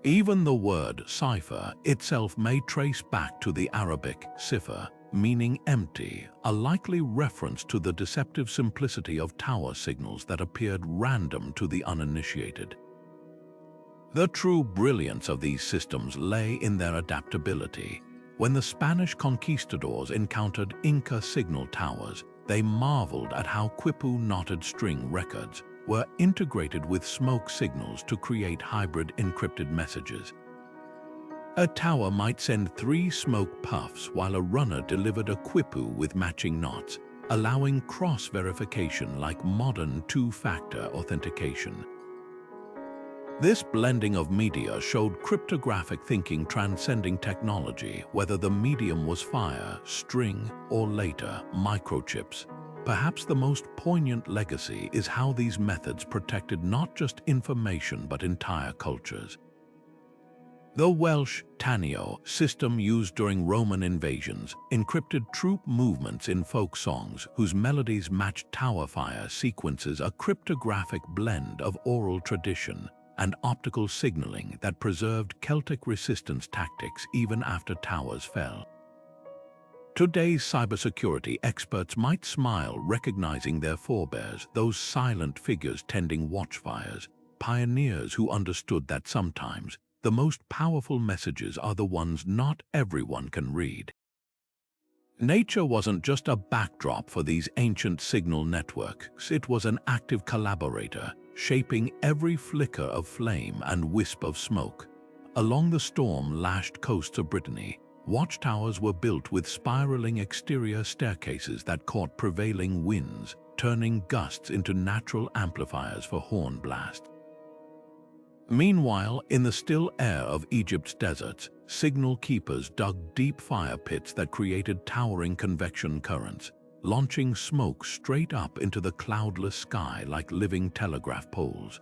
Even the word cipher itself may trace back to the Arabic cifr, meaning empty, a likely reference to the deceptive simplicity of tower signals that appeared random to the uninitiated. The true brilliance of these systems lay in their adaptability. When the Spanish conquistadors encountered Inca signal towers, they marveled at how quipu knotted string records were integrated with smoke signals to create hybrid encrypted messages. A tower might send 3 smoke puffs while a runner delivered a quipu with matching knots, allowing cross-verification like modern 2-factor authentication. This blending of media showed cryptographic thinking transcending technology, whether the medium was fire, string, or later, microchips. Perhaps the most poignant legacy is how these methods protected not just information but entire cultures. The Welsh Tanio system used during Roman invasions encrypted troop movements in folk songs whose melodies matched tower fire sequences, a cryptographic blend of oral tradition and optical signaling that preserved Celtic resistance tactics even after towers fell. Today's cybersecurity experts might smile recognizing their forebears, those silent figures tending watchfires, pioneers who understood that sometimes the most powerful messages are the ones not everyone can read. Nature wasn't just a backdrop for these ancient signal networks, it was an active collaborator, shaping every flicker of flame and wisp of smoke. Along the storm-lashed coasts of Brittany, watchtowers were built with spiraling exterior staircases that caught prevailing winds, turning gusts into natural amplifiers for horn blasts. Meanwhile, in the still air of Egypt's deserts, signal keepers dug deep fire pits that created towering convection currents, launching smoke straight up into the cloudless sky like living telegraph poles.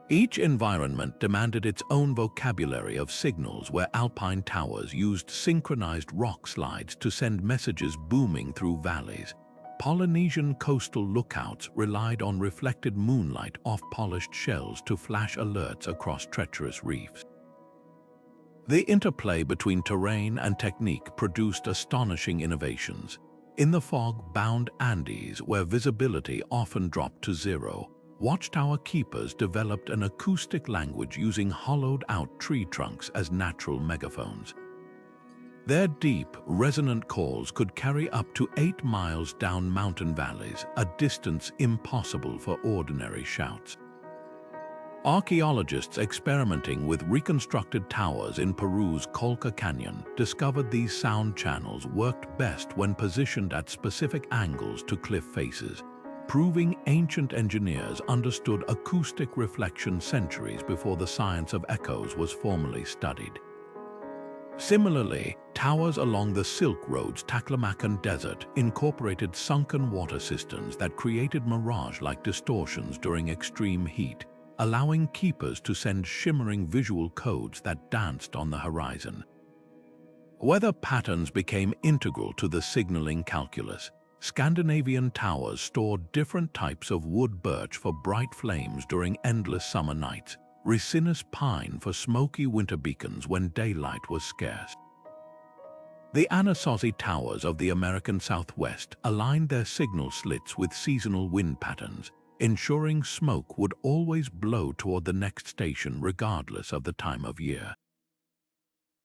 Each environment demanded its own vocabulary of signals, where alpine towers used synchronized rock slides to send messages booming through valleys. Polynesian coastal lookouts relied on reflected moonlight off polished shells to flash alerts across treacherous reefs. The interplay between terrain and technique produced astonishing innovations. In the fog-bound Andes, where visibility often dropped to zero, watchtower keepers developed an acoustic language using hollowed-out tree trunks as natural megaphones. Their deep, resonant calls could carry up to 8 miles down mountain valleys, a distance impossible for ordinary shouts. Archaeologists experimenting with reconstructed towers in Peru's Colca Canyon discovered these sound channels worked best when positioned at specific angles to cliff faces, proving ancient engineers understood acoustic reflection centuries before the science of echoes was formally studied. Similarly, towers along the Silk Road's Taklamakan Desert incorporated sunken water cisterns that created mirage-like distortions during extreme heat, allowing keepers to send shimmering visual codes that danced on the horizon. Weather patterns became integral to the signaling calculus. Scandinavian towers stored different types of wood birch for bright flames during endless summer nights, resinous pine for smoky winter beacons when daylight was scarce. The Anasazi towers of the American Southwest aligned their signal slits with seasonal wind patterns, ensuring smoke would always blow toward the next station regardless of the time of year.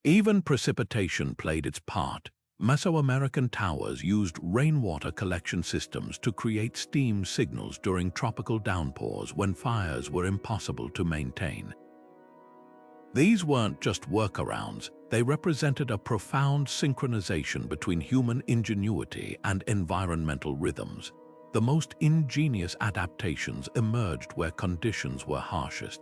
Even precipitation played its part. Mesoamerican towers used rainwater collection systems to create steam signals during tropical downpours when fires were impossible to maintain. These weren't just workarounds, they represented a profound synchronization between human ingenuity and environmental rhythms. The most ingenious adaptations emerged where conditions were harshest.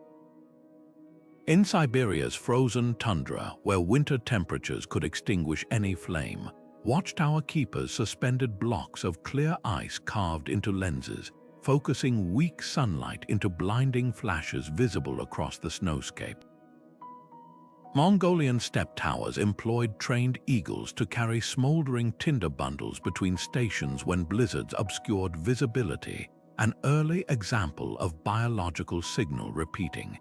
In Siberia's frozen tundra, where winter temperatures could extinguish any flame, watchtower keepers suspended blocks of clear ice carved into lenses, focusing weak sunlight into blinding flashes visible across the snowscape. Mongolian steppe towers employed trained eagles to carry smoldering tinder bundles between stations when blizzards obscured visibility, an early example of biological signal repeating.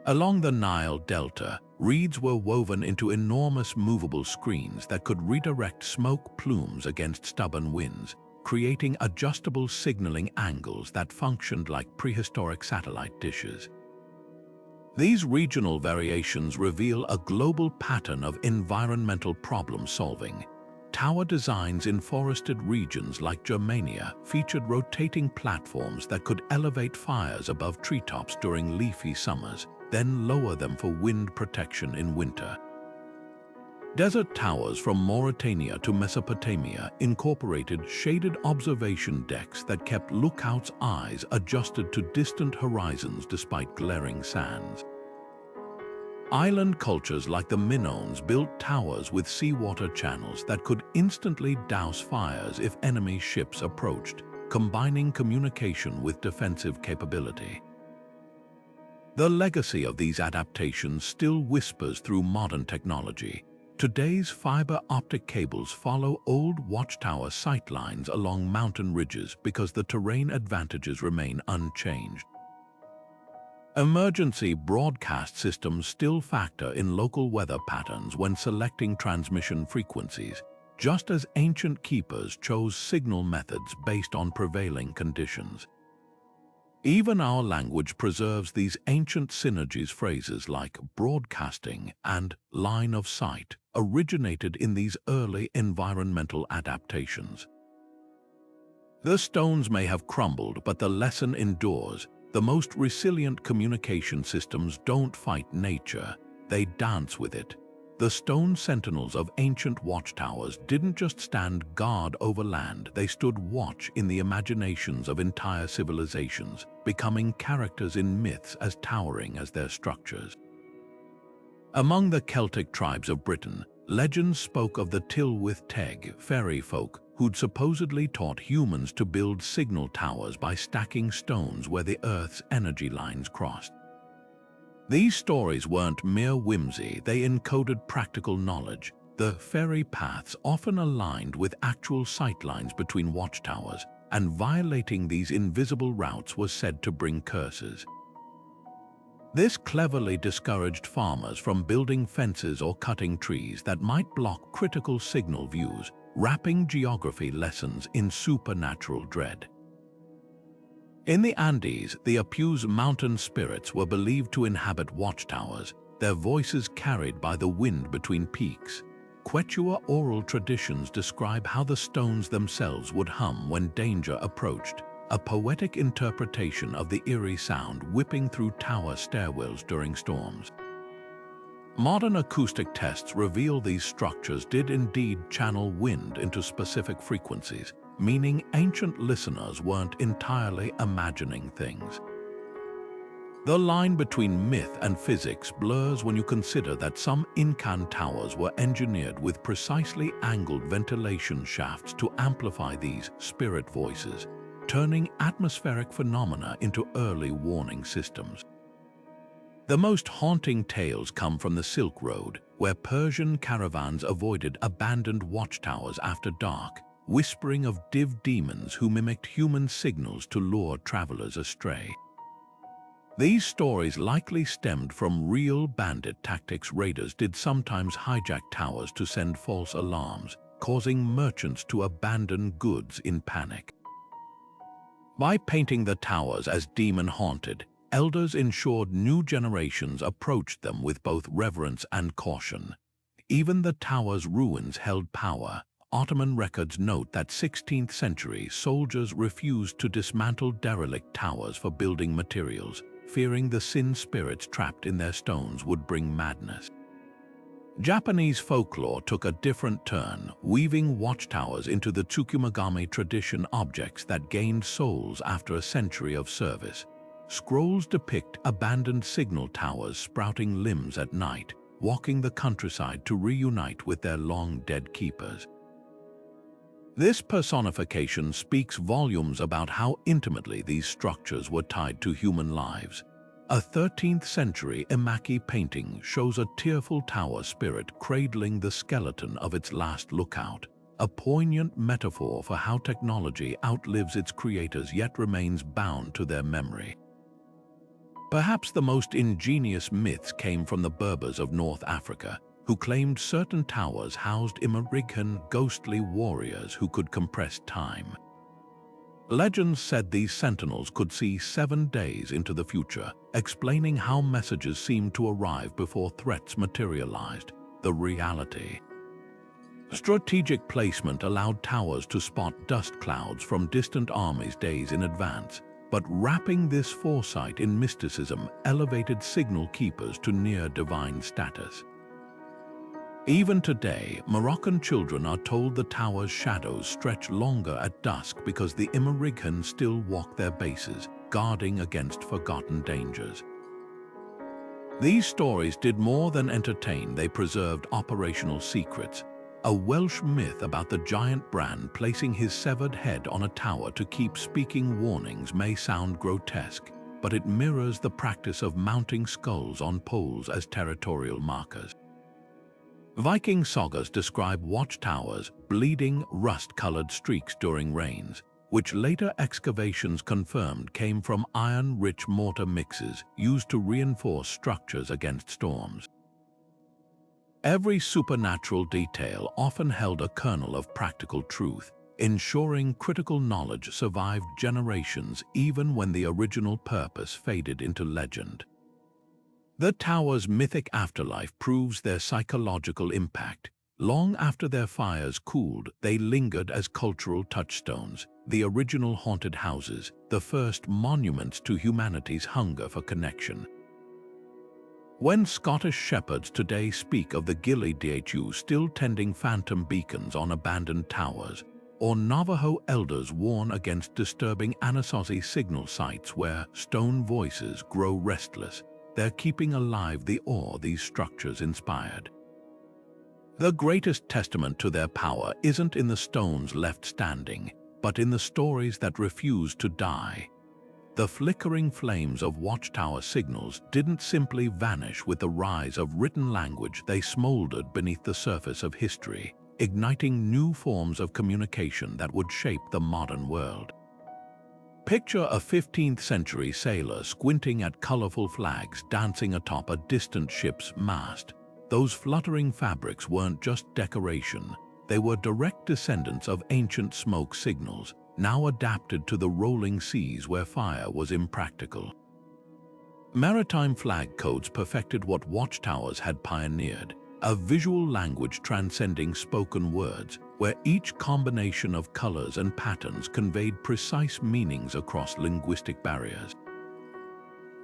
Along the Nile Delta, reeds were woven into enormous movable screens that could redirect smoke plumes against stubborn winds, creating adjustable signaling angles that functioned like prehistoric satellite dishes. These regional variations reveal a global pattern of environmental problem-solving. Tower designs in forested regions like Germania featured rotating platforms that could elevate fires above treetops during leafy summers, then lower them for wind protection in winter. Desert towers from Mauritania to Mesopotamia incorporated shaded observation decks that kept lookouts' eyes adjusted to distant horizons despite glaring sands. Island cultures like the Minoans built towers with seawater channels that could instantly douse fires if enemy ships approached, combining communication with defensive capability. The legacy of these adaptations still whispers through modern technology. Today's fiber optic cables follow old watchtower sightlines along mountain ridges because the terrain advantages remain unchanged. Emergency broadcast systems still factor in local weather patterns when selecting transmission frequencies, just as ancient keepers chose signal methods based on prevailing conditions. Even our language preserves these ancient synergies. Phrases like broadcasting and line of sight originated in these early environmental adaptations. The stones may have crumbled, but the lesson endures. The most resilient communication systems don't fight nature, they dance with it. The stone sentinels of ancient watchtowers didn't just stand guard over land, they stood watch in the imaginations of entire civilizations, becoming characters in myths as towering as their structures. Among the Celtic tribes of Britain, legends spoke of the Tylwyth Teg, fairy folk, who'd supposedly taught humans to build signal towers by stacking stones where the Earth's energy lines crossed. These stories weren't mere whimsy, they encoded practical knowledge. The fairy paths often aligned with actual sightlines between watchtowers, and violating these invisible routes was said to bring curses. This cleverly discouraged farmers from building fences or cutting trees that might block critical signal views, wrapping geography lessons in supernatural dread. In the Andes, the Apus mountain spirits were believed to inhabit watchtowers, their voices carried by the wind between peaks. Quechua oral traditions describe how the stones themselves would hum when danger approached, a poetic interpretation of the eerie sound whipping through tower stairwells during storms. Modern acoustic tests reveal these structures did indeed channel wind into specific frequencies, meaning ancient listeners weren't entirely imagining things. The line between myth and physics blurs when you consider that some Incan towers were engineered with precisely angled ventilation shafts to amplify these spirit voices, turning atmospheric phenomena into early warning systems. The most haunting tales come from the Silk Road, where Persian caravans avoided abandoned watchtowers after dark, whispering of div demons who mimicked human signals to lure travelers astray. These stories likely stemmed from real bandit tactics. Raiders did sometimes hijack towers to send false alarms, causing merchants to abandon goods in panic. By painting the towers as demon-haunted, elders ensured new generations approached them with both reverence and caution. Even the tower's ruins held power. Ottoman records note that 16th century soldiers refused to dismantle derelict towers for building materials, fearing the sin spirits trapped in their stones would bring madness. Japanese folklore took a different turn, weaving watchtowers into the Tsukumogami tradition, objects that gained souls after a century of service. Scrolls depict abandoned signal towers sprouting limbs at night, walking the countryside to reunite with their long-dead keepers. This personification speaks volumes about how intimately these structures were tied to human lives. A 13th century Emaki painting shows a tearful tower spirit cradling the skeleton of its last lookout, a poignant metaphor for how technology outlives its creators yet remains bound to their memory. Perhaps the most ingenious myths came from the Berbers of North Africa, who claimed certain towers housed Imarighan, ghostly warriors who could compress time. Legends said these sentinels could see 7 days into the future, explaining how messages seemed to arrive before threats materialized. The reality. Strategic placement allowed towers to spot dust clouds from distant armies days in advance, but wrapping this foresight in mysticism elevated signal keepers to near divine status. Even today, Moroccan children are told the tower's shadows stretch longer at dusk because the Imarighan still walk their bases, guarding against forgotten dangers. These stories did more than entertain, they preserved operational secrets. A Welsh myth about the giant Bran placing his severed head on a tower to keep speaking warnings may sound grotesque, but it mirrors the practice of mounting skulls on poles as territorial markers. Viking sagas describe watchtowers bleeding rust-colored streaks during rains, which later excavations confirmed came from iron-rich mortar mixes used to reinforce structures against storms. Every supernatural detail often held a kernel of practical truth, ensuring critical knowledge survived generations even when the original purpose faded into legend. The tower's mythic afterlife proves their psychological impact. Long after their fires cooled, they lingered as cultural touchstones, the original haunted houses, the first monuments to humanity's hunger for connection. When Scottish shepherds today speak of the Gilly Dhu still tending phantom beacons on abandoned towers, or Navajo elders warn against disturbing Anasazi signal sites where stone voices grow restless, they're keeping alive the awe these structures inspired. The greatest testament to their power isn't in the stones left standing, but in the stories that refuse to die. The flickering flames of Watchtower signals didn't simply vanish with the rise of written language, they smoldered beneath the surface of history, igniting new forms of communication that would shape the modern world. Picture a 15th century sailor squinting at colorful flags dancing atop a distant ship's mast. Those fluttering fabrics weren't just decoration, they were direct descendants of ancient smoke signals, now adapted to the rolling seas where fire was impractical. Maritime flag codes perfected what watchtowers had pioneered, a visual language transcending spoken words, where each combination of colors and patterns conveyed precise meanings across linguistic barriers.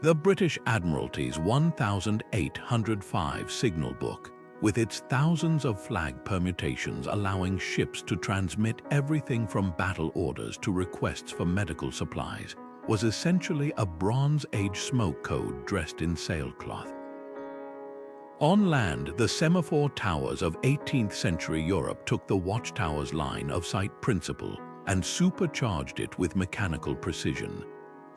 The British Admiralty's 1805 signal book, with its thousands of flag permutations allowing ships to transmit everything from battle orders to requests for medical supplies, was essentially a Bronze Age smoke code dressed in sailcloth. On land, the semaphore towers of 18th century Europe took the watchtower's line of sight principle and supercharged it with mechanical precision.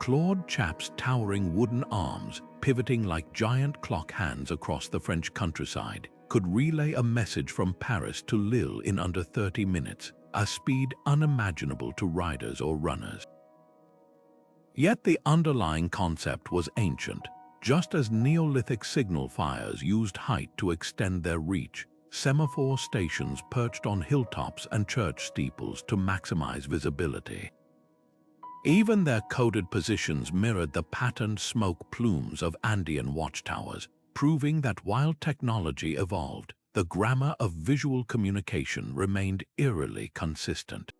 Claude Chapp's towering wooden arms, pivoting like giant clock hands across the French countryside, could relay a message from Paris to Lille in under 30 minutes, a speed unimaginable to riders or runners. Yet the underlying concept was ancient. Just as Neolithic signal fires used height to extend their reach, semaphore stations perched on hilltops and church steeples to maximize visibility. Even their coded positions mirrored the patterned smoke plumes of Andean watchtowers, proving that while technology evolved, the grammar of visual communication remained eerily consistent.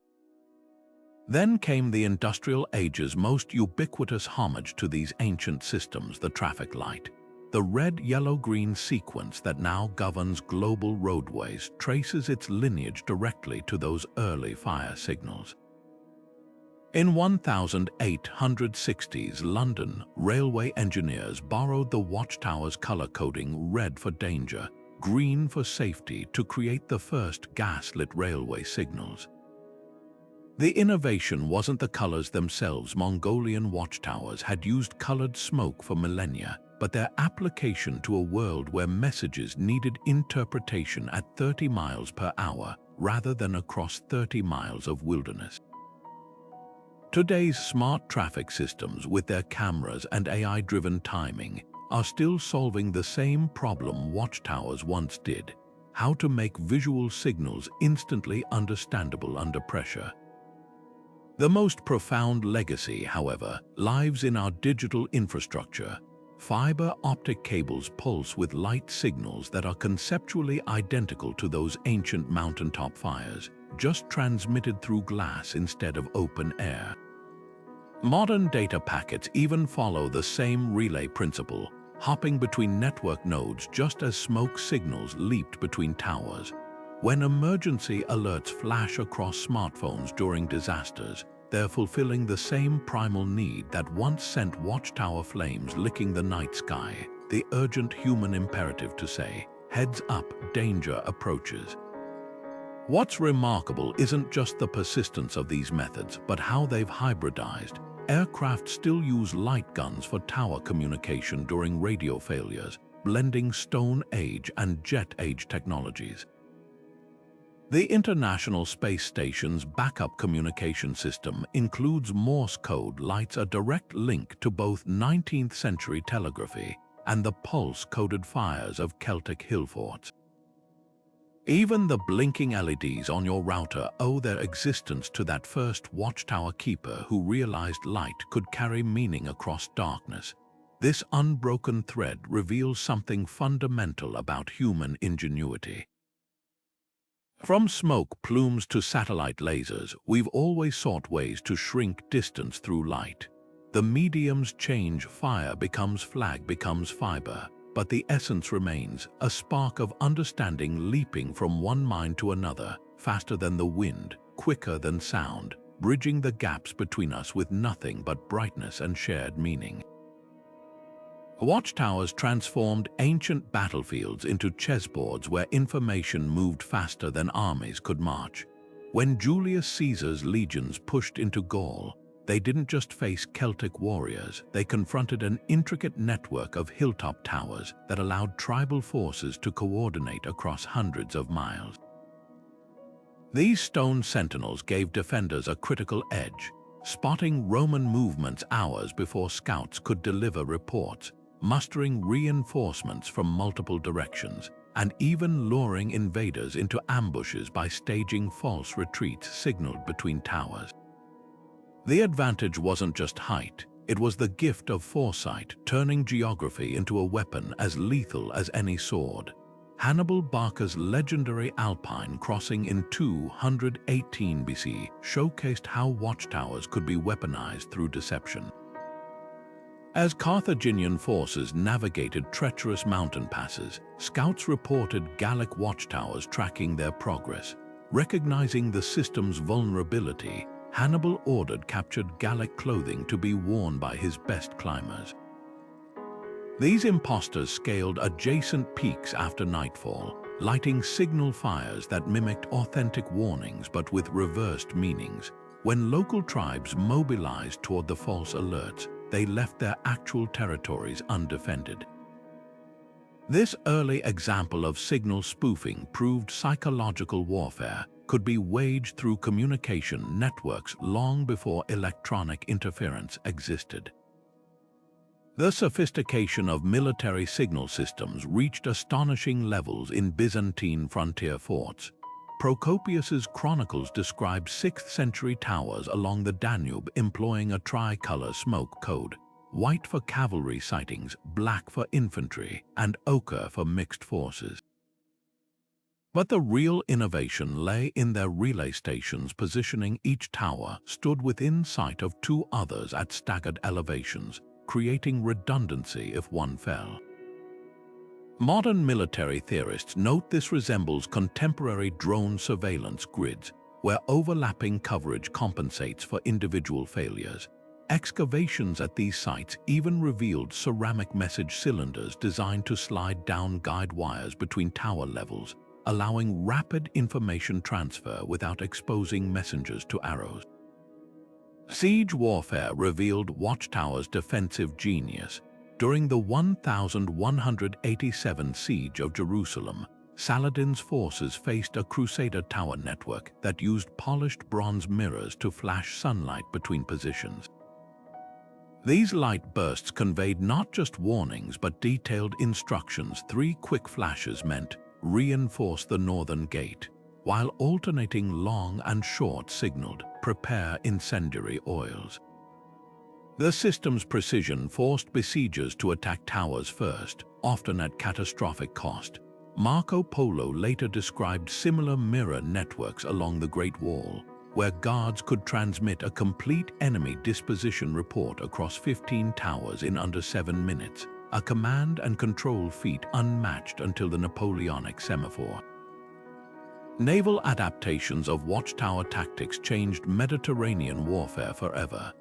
Then came the Industrial Age's most ubiquitous homage to these ancient systems, the traffic light. The red-yellow-green sequence that now governs global roadways traces its lineage directly to those early fire signals. In 1860s London, railway engineers borrowed the watchtower's color coding red for danger, green for safety to create the first gas-lit railway signals. The innovation wasn't the colors themselves. Mongolian watchtowers had used colored smoke for millennia, but their application to a world where messages needed interpretation at 30 miles per hour rather than across 30 miles of wilderness. Today's smart traffic systems, with their cameras and AI-driven timing, are still solving the same problem watchtowers once did: how to make visual signals instantly understandable under pressure. The most profound legacy, however, lies in our digital infrastructure. Fiber optic cables pulse with light signals that are conceptually identical to those ancient mountaintop fires, just transmitted through glass instead of open air. Modern data packets even follow the same relay principle, hopping between network nodes just as smoke signals leaped between towers. When emergency alerts flash across smartphones during disasters, they're fulfilling the same primal need that once sent watchtower flames licking the night sky, the urgent human imperative to say, "Heads up, danger approaches." What's remarkable isn't just the persistence of these methods, but how they've hybridized. Aircraft still use light guns for tower communication during radio failures, blending Stone Age and Jet Age technologies. The International Space Station's backup communication system includes Morse code, lights a direct link to both 19th century telegraphy and the pulse-coded fires of Celtic hill forts. Even the blinking LEDs on your router owe their existence to that first watchtower keeper who realized light could carry meaning across darkness. This unbroken thread reveals something fundamental about human ingenuity. From smoke plumes to satellite lasers, we've always sought ways to shrink distance through light. The mediums change, fire becomes flag, becomes fiber, but the essence remains, a spark of understanding leaping from one mind to another, faster than the wind, quicker than sound, bridging the gaps between us with nothing but brightness and shared meaning. Watchtowers transformed ancient battlefields into chessboards where information moved faster than armies could march. When Julius Caesar's legions pushed into Gaul, they didn't just face Celtic warriors, they confronted an intricate network of hilltop towers that allowed tribal forces to coordinate across hundreds of miles. These stone sentinels gave defenders a critical edge, spotting Roman movements hours before scouts could deliver reports, mustering reinforcements from multiple directions, and even luring invaders into ambushes by staging false retreats signaled between towers. The advantage wasn't just height, it was the gift of foresight, turning geography into a weapon as lethal as any sword. Hannibal Barca's legendary Alpine crossing in 218 BC showcased how watchtowers could be weaponized through deception. As Carthaginian forces navigated treacherous mountain passes, scouts reported Gallic watchtowers tracking their progress. Recognizing the system's vulnerability, Hannibal ordered captured Gallic clothing to be worn by his best climbers. These imposters scaled adjacent peaks after nightfall, lighting signal fires that mimicked authentic warnings but with reversed meanings. When local tribes mobilized toward the false alerts, they left their actual territories undefended. This early example of signal spoofing proved psychological warfare could be waged through communication networks long before electronic interference existed. The sophistication of military signal systems reached astonishing levels in Byzantine frontier forts. Procopius's chronicles describe 6th century towers along the Danube employing a tricolor smoke code, white for cavalry sightings, black for infantry, and ochre for mixed forces. But the real innovation lay in their relay stations. Positioning each tower stood within sight of two others at staggered elevations, creating redundancy if one fell. Modern military theorists note this resembles contemporary drone surveillance grids, where overlapping coverage compensates for individual failures. Excavations at these sites even revealed ceramic message cylinders designed to slide down guide wires between tower levels, allowing rapid information transfer without exposing messengers to arrows. Siege warfare revealed Watchtower's defensive genius. During the 1187 siege of Jerusalem, Saladin's forces faced a Crusader tower network that used polished bronze mirrors to flash sunlight between positions. These light bursts conveyed not just warnings but detailed instructions. 3 quick flashes meant reinforce the northern gate, while alternating long and short signaled prepare incendiary oils. The system's precision forced besiegers to attack towers first, often at catastrophic cost. Marco Polo later described similar mirror networks along the Great Wall, where guards could transmit a complete enemy disposition report across 15 towers in under 7 minutes, a command and control feat unmatched until the Napoleonic semaphore. Naval adaptations of watchtower tactics changed Mediterranean warfare forever.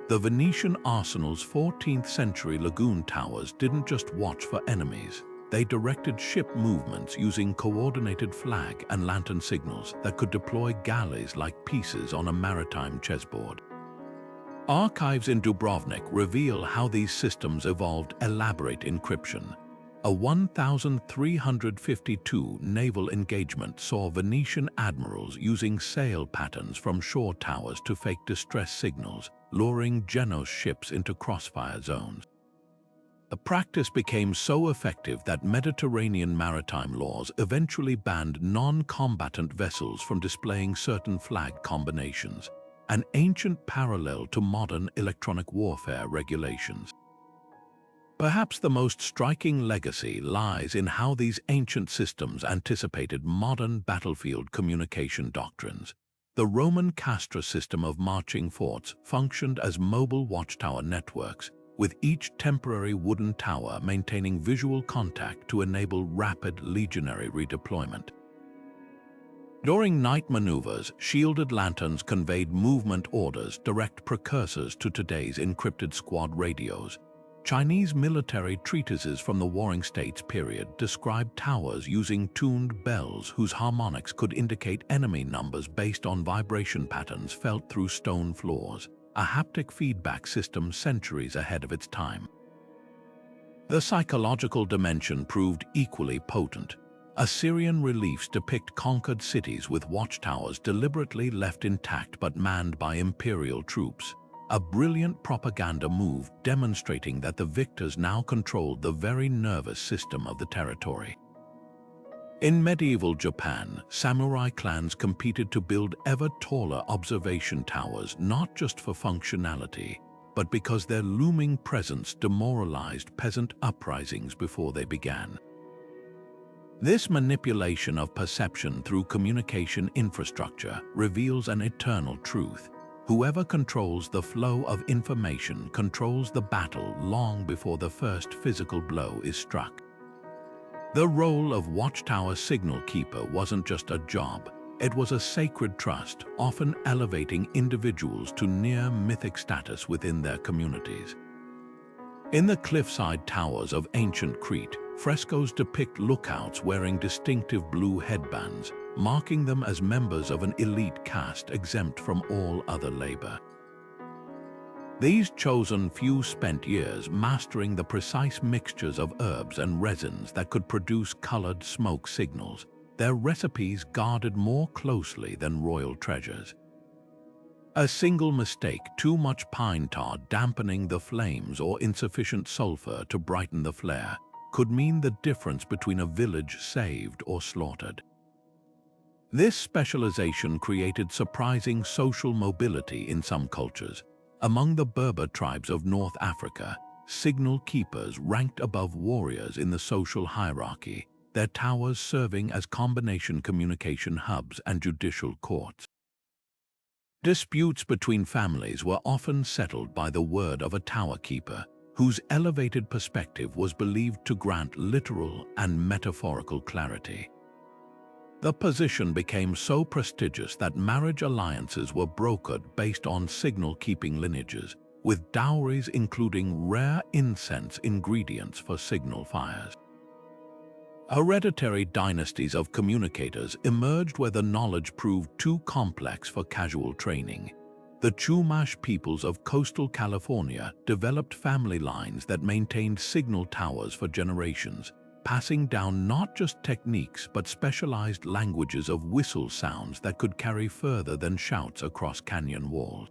The Venetian arsenal's 14th century lagoon towers didn't just watch for enemies, they directed ship movements using coordinated flag and lantern signals that could deploy galleys like pieces on a maritime chessboard. Archives in Dubrovnik reveal how these systems evolved elaborate encryption. A 1352 naval engagement saw Venetian admirals using sail patterns from shore towers to fake distress signals, luring Geno's ships into crossfire zones. The practice became so effective that Mediterranean maritime laws eventually banned non-combatant vessels from displaying certain flag combinations, an ancient parallel to modern electronic warfare regulations. Perhaps the most striking legacy lies in how these ancient systems anticipated modern battlefield communication doctrines. The Roman castra system of marching forts functioned as mobile watchtower networks, with each temporary wooden tower maintaining visual contact to enable rapid legionary redeployment. During night maneuvers, shielded lanterns conveyed movement orders, direct precursors to today's encrypted squad radios. Chinese military treatises from the Warring States period described towers using tuned bells whose harmonics could indicate enemy numbers based on vibration patterns felt through stone floors, a haptic feedback system centuries ahead of its time. The psychological dimension proved equally potent. Assyrian reliefs depict conquered cities with watchtowers deliberately left intact but manned by imperial troops, a brilliant propaganda move demonstrating that the victors now controlled the very nervous system of the territory. In medieval Japan, samurai clans competed to build ever taller observation towers not just for functionality, but because their looming presence demoralized peasant uprisings before they began. This manipulation of perception through communication infrastructure reveals an eternal truth. Whoever controls the flow of information controls the battle long before the first physical blow is struck. The role of Watchtower signal keeper wasn't just a job, it was a sacred trust, often elevating individuals to near mythic status within their communities. In the cliffside towers of ancient Crete, frescoes depict lookouts wearing distinctive blue headbands, marking them as members of an elite caste exempt from all other labor. These chosen few spent years mastering the precise mixtures of herbs and resins that could produce colored smoke signals, their recipes guarded more closely than royal treasures. A single mistake, too much pine tar dampening the flames or insufficient sulfur to brighten the flare, could mean the difference between a village saved or slaughtered. This specialization created surprising social mobility in some cultures. Among the Berber tribes of North Africa, signal keepers ranked above warriors in the social hierarchy, their towers serving as combination communication hubs and judicial courts. Disputes between families were often settled by the word of a tower keeper, whose elevated perspective was believed to grant literal and metaphorical clarity. The position became so prestigious that marriage alliances were brokered based on signal-keeping lineages, with dowries including rare incense ingredients for signal fires. Hereditary dynasties of communicators emerged where the knowledge proved too complex for casual training. The Chumash peoples of coastal California developed family lines that maintained signal towers for generations, passing down not just techniques but specialized languages of whistle sounds that could carry further than shouts across canyon walls.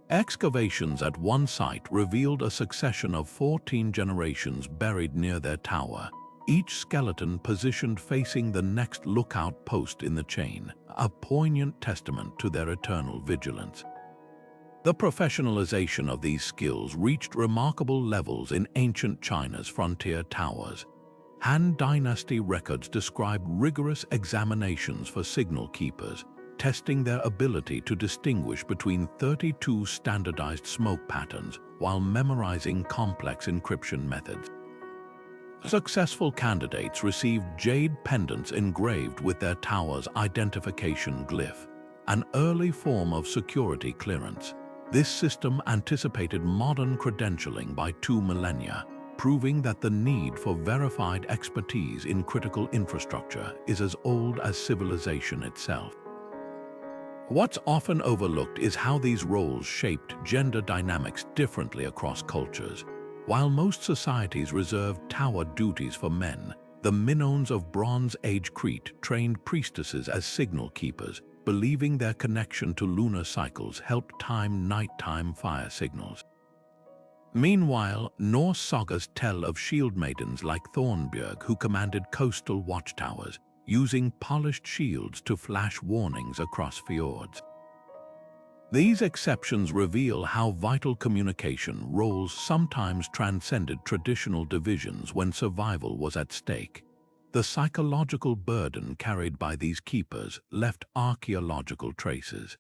Excavations at one site revealed a succession of 14 generations buried near their tower, each skeleton positioned facing the next lookout post in the chain, a poignant testament to their eternal vigilance. The professionalization of these skills reached remarkable levels in ancient China's frontier towers. Han Dynasty records describe rigorous examinations for signal keepers, testing their ability to distinguish between 32 standardized smoke patterns while memorizing complex encryption methods. Successful candidates received jade pendants engraved with their tower's identification glyph, an early form of security clearance. This system anticipated modern credentialing by 2 millennia, proving that the need for verified expertise in critical infrastructure is as old as civilization itself. What's often overlooked is how these roles shaped gender dynamics differently across cultures. While most societies reserved tower duties for men, the Minoans of Bronze Age Crete trained priestesses as signal keepers, believing their connection to lunar cycles helped time nighttime fire signals. Meanwhile, Norse sagas tell of shield maidens like Thornbjörg who commanded coastal watchtowers, using polished shields to flash warnings across fjords. These exceptions reveal how vital communication roles sometimes transcended traditional divisions when survival was at stake. The psychological burden carried by these keepers left archaeological traces.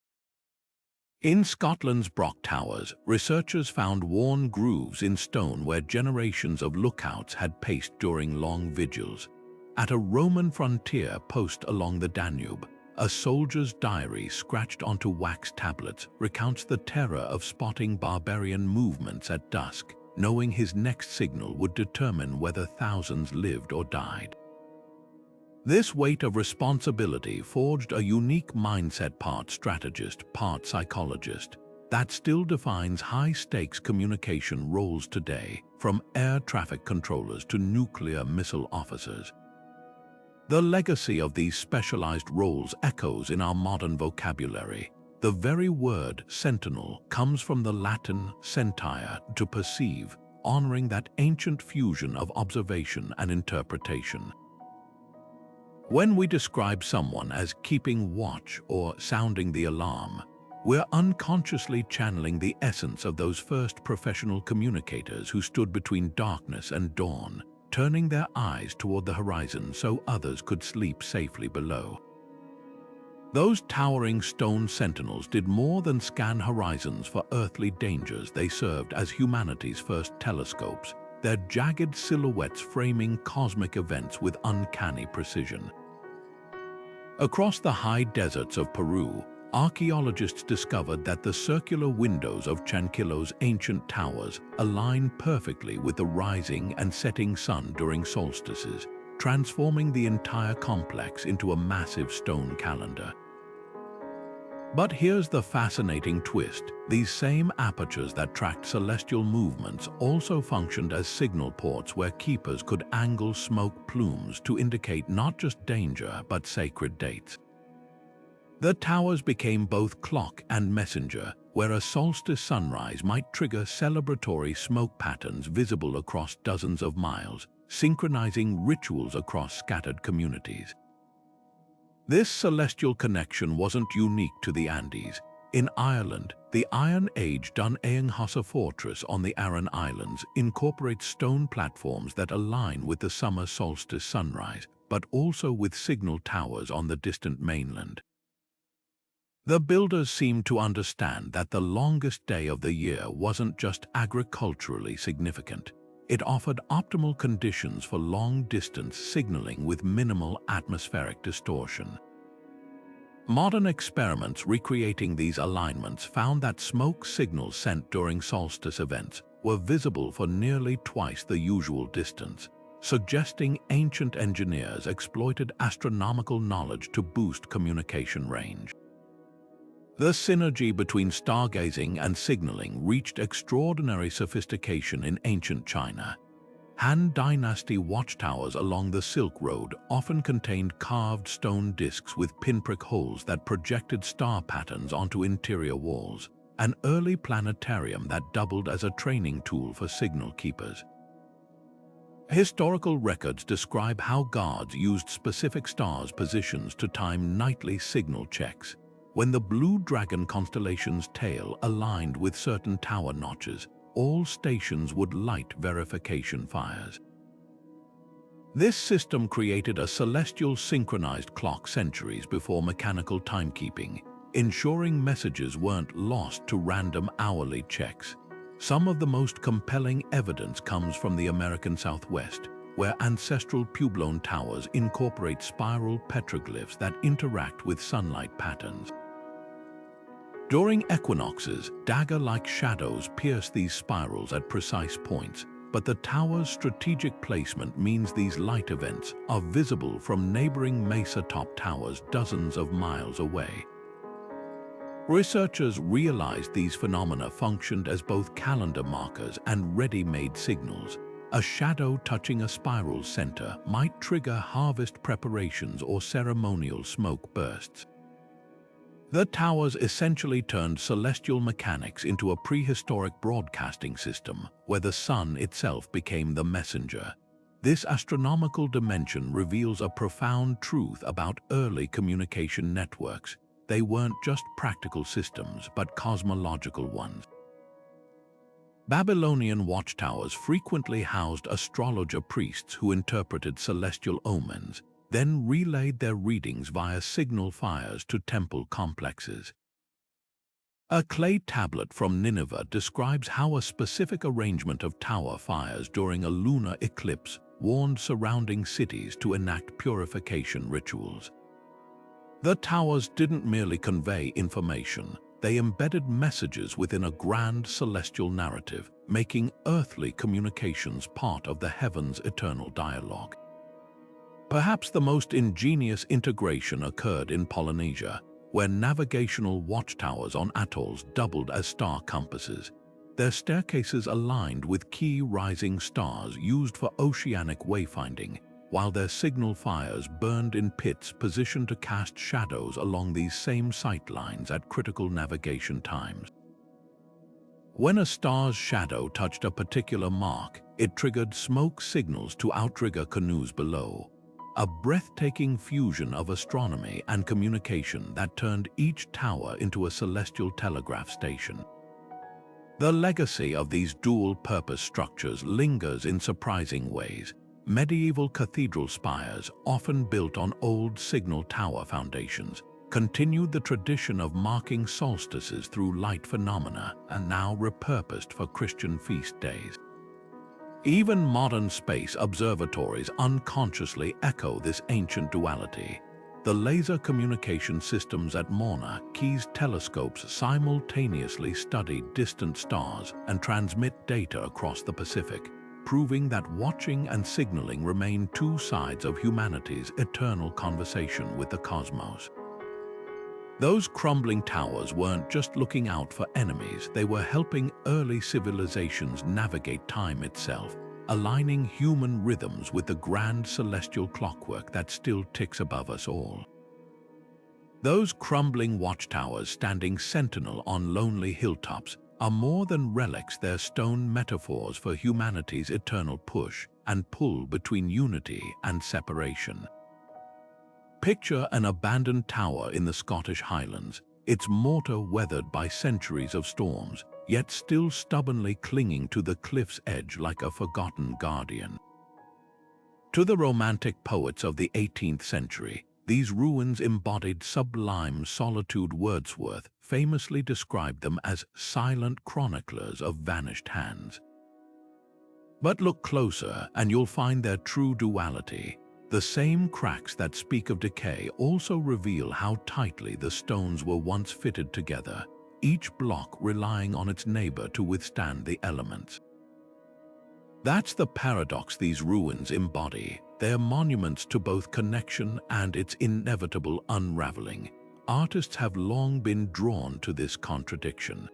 In Scotland's Watchtowers, researchers found worn grooves in stone where generations of lookouts had paced during long vigils. At a Roman frontier post along the Danube, a soldier's diary scratched onto wax tablets recounts the terror of spotting barbarian movements at dusk, knowing his next signal would determine whether thousands lived or died. This weight of responsibility forged a unique mindset, part strategist, part psychologist, that still defines high-stakes communication roles today, from air traffic controllers to nuclear missile officers. The legacy of these specialized roles echoes in our modern vocabulary. The very word sentinel comes from the Latin sentire, to perceive, honoring that ancient fusion of observation and interpretation. When we describe someone as keeping watch or sounding the alarm, we're unconsciously channeling the essence of those first professional communicators who stood between darkness and dawn, turning their eyes toward the horizon so others could sleep safely below. Those towering stone sentinels did more than scan horizons for earthly dangers. They served as humanity's first telescopes, their jagged silhouettes framing cosmic events with uncanny precision. Across the high deserts of Peru, archaeologists discovered that the circular windows of Chanquillo's ancient towers align perfectly with the rising and setting sun during solstices, transforming the entire complex into a massive stone calendar. But here's the fascinating twist. These same apertures that tracked celestial movements also functioned as signal ports where keepers could angle smoke plumes to indicate not just danger but sacred dates. The towers became both clock and messenger, where a solstice sunrise might trigger celebratory smoke patterns visible across dozens of miles, synchronizing rituals across scattered communities. This celestial connection wasn't unique to the Andes. In Ireland, the Iron Age Dunayinghasa fortress on the Aran Islands incorporates stone platforms that align with the summer solstice sunrise, but also with signal towers on the distant mainland. The builders seemed to understand that the longest day of the year wasn't just agriculturally significant. It offered optimal conditions for long-distance signaling with minimal atmospheric distortion. Modern experiments recreating these alignments found that smoke signals sent during solstice events were visible for nearly twice the usual distance, suggesting ancient engineers exploited astronomical knowledge to boost communication range. The synergy between stargazing and signaling reached extraordinary sophistication in ancient China. Han Dynasty watchtowers along the Silk Road often contained carved stone discs with pinprick holes that projected star patterns onto interior walls, an early planetarium that doubled as a training tool for signal keepers. Historical records describe how guards used specific stars' positions to time nightly signal checks. When the Blue Dragon constellation's tail aligned with certain tower notches, all stations would light verification fires. This system created a celestial synchronized clock centuries before mechanical timekeeping, ensuring messages weren't lost to random hourly checks. Some of the most compelling evidence comes from the American Southwest, where ancestral Puebloan towers incorporate spiral petroglyphs that interact with sunlight patterns. During equinoxes, dagger-like shadows pierce these spirals at precise points, but the tower's strategic placement means these light events are visible from neighboring mesa-top towers dozens of miles away. Researchers realized these phenomena functioned as both calendar markers and ready-made signals. A shadow touching a spiral center might trigger harvest preparations or ceremonial smoke bursts. The towers essentially turned celestial mechanics into a prehistoric broadcasting system where the sun itself became the messenger. This astronomical dimension reveals a profound truth about early communication networks. They weren't just practical systems, but cosmological ones. Babylonian watchtowers frequently housed astrologer priests who interpreted celestial omens, then relayed their readings via signal fires to temple complexes. A clay tablet from Nineveh describes how a specific arrangement of tower fires during a lunar eclipse warned surrounding cities to enact purification rituals. The towers didn't merely convey information, they embedded messages within a grand celestial narrative, making earthly communications part of the heavens' eternal dialogue. Perhaps the most ingenious integration occurred in Polynesia, where navigational watchtowers on atolls doubled as star compasses. Their staircases aligned with key rising stars used for oceanic wayfinding, while their signal fires burned in pits positioned to cast shadows along these same sight lines at critical navigation times. When a star's shadow touched a particular mark, it triggered smoke signals to outrigger canoes below, a breathtaking fusion of astronomy and communication that turned each tower into a celestial telegraph station. The legacy of these dual-purpose structures lingers in surprising ways. Medieval cathedral spires, often built on old signal tower foundations, continued the tradition of marking solstices through light phenomena and now repurposed for Christian feast days. Even modern space observatories unconsciously echo this ancient duality. The laser communication systems at Mauna Kea's telescopes simultaneously study distant stars and transmit data across the Pacific, proving that watching and signaling remain two sides of humanity's eternal conversation with the cosmos. Those crumbling towers weren't just looking out for enemies, they were helping early civilizations navigate time itself, aligning human rhythms with the grand celestial clockwork that still ticks above us all. Those crumbling watchtowers standing sentinel on lonely hilltops are more than relics, they're stone metaphors for humanity's eternal push and pull between unity and separation. Picture an abandoned tower in the Scottish Highlands, its mortar weathered by centuries of storms, yet still stubbornly clinging to the cliff's edge like a forgotten guardian. To the romantic poets of the 18th century, these ruins embodied sublime solitude. Wordsworth famously described them as silent chroniclers of vanished hands. But look closer and you'll find their true duality. The same cracks that speak of decay also reveal how tightly the stones were once fitted together, each block relying on its neighbor to withstand the elements. That's the paradox these ruins embody. They're monuments to both connection and its inevitable unraveling. Artists have long been drawn to this contradiction.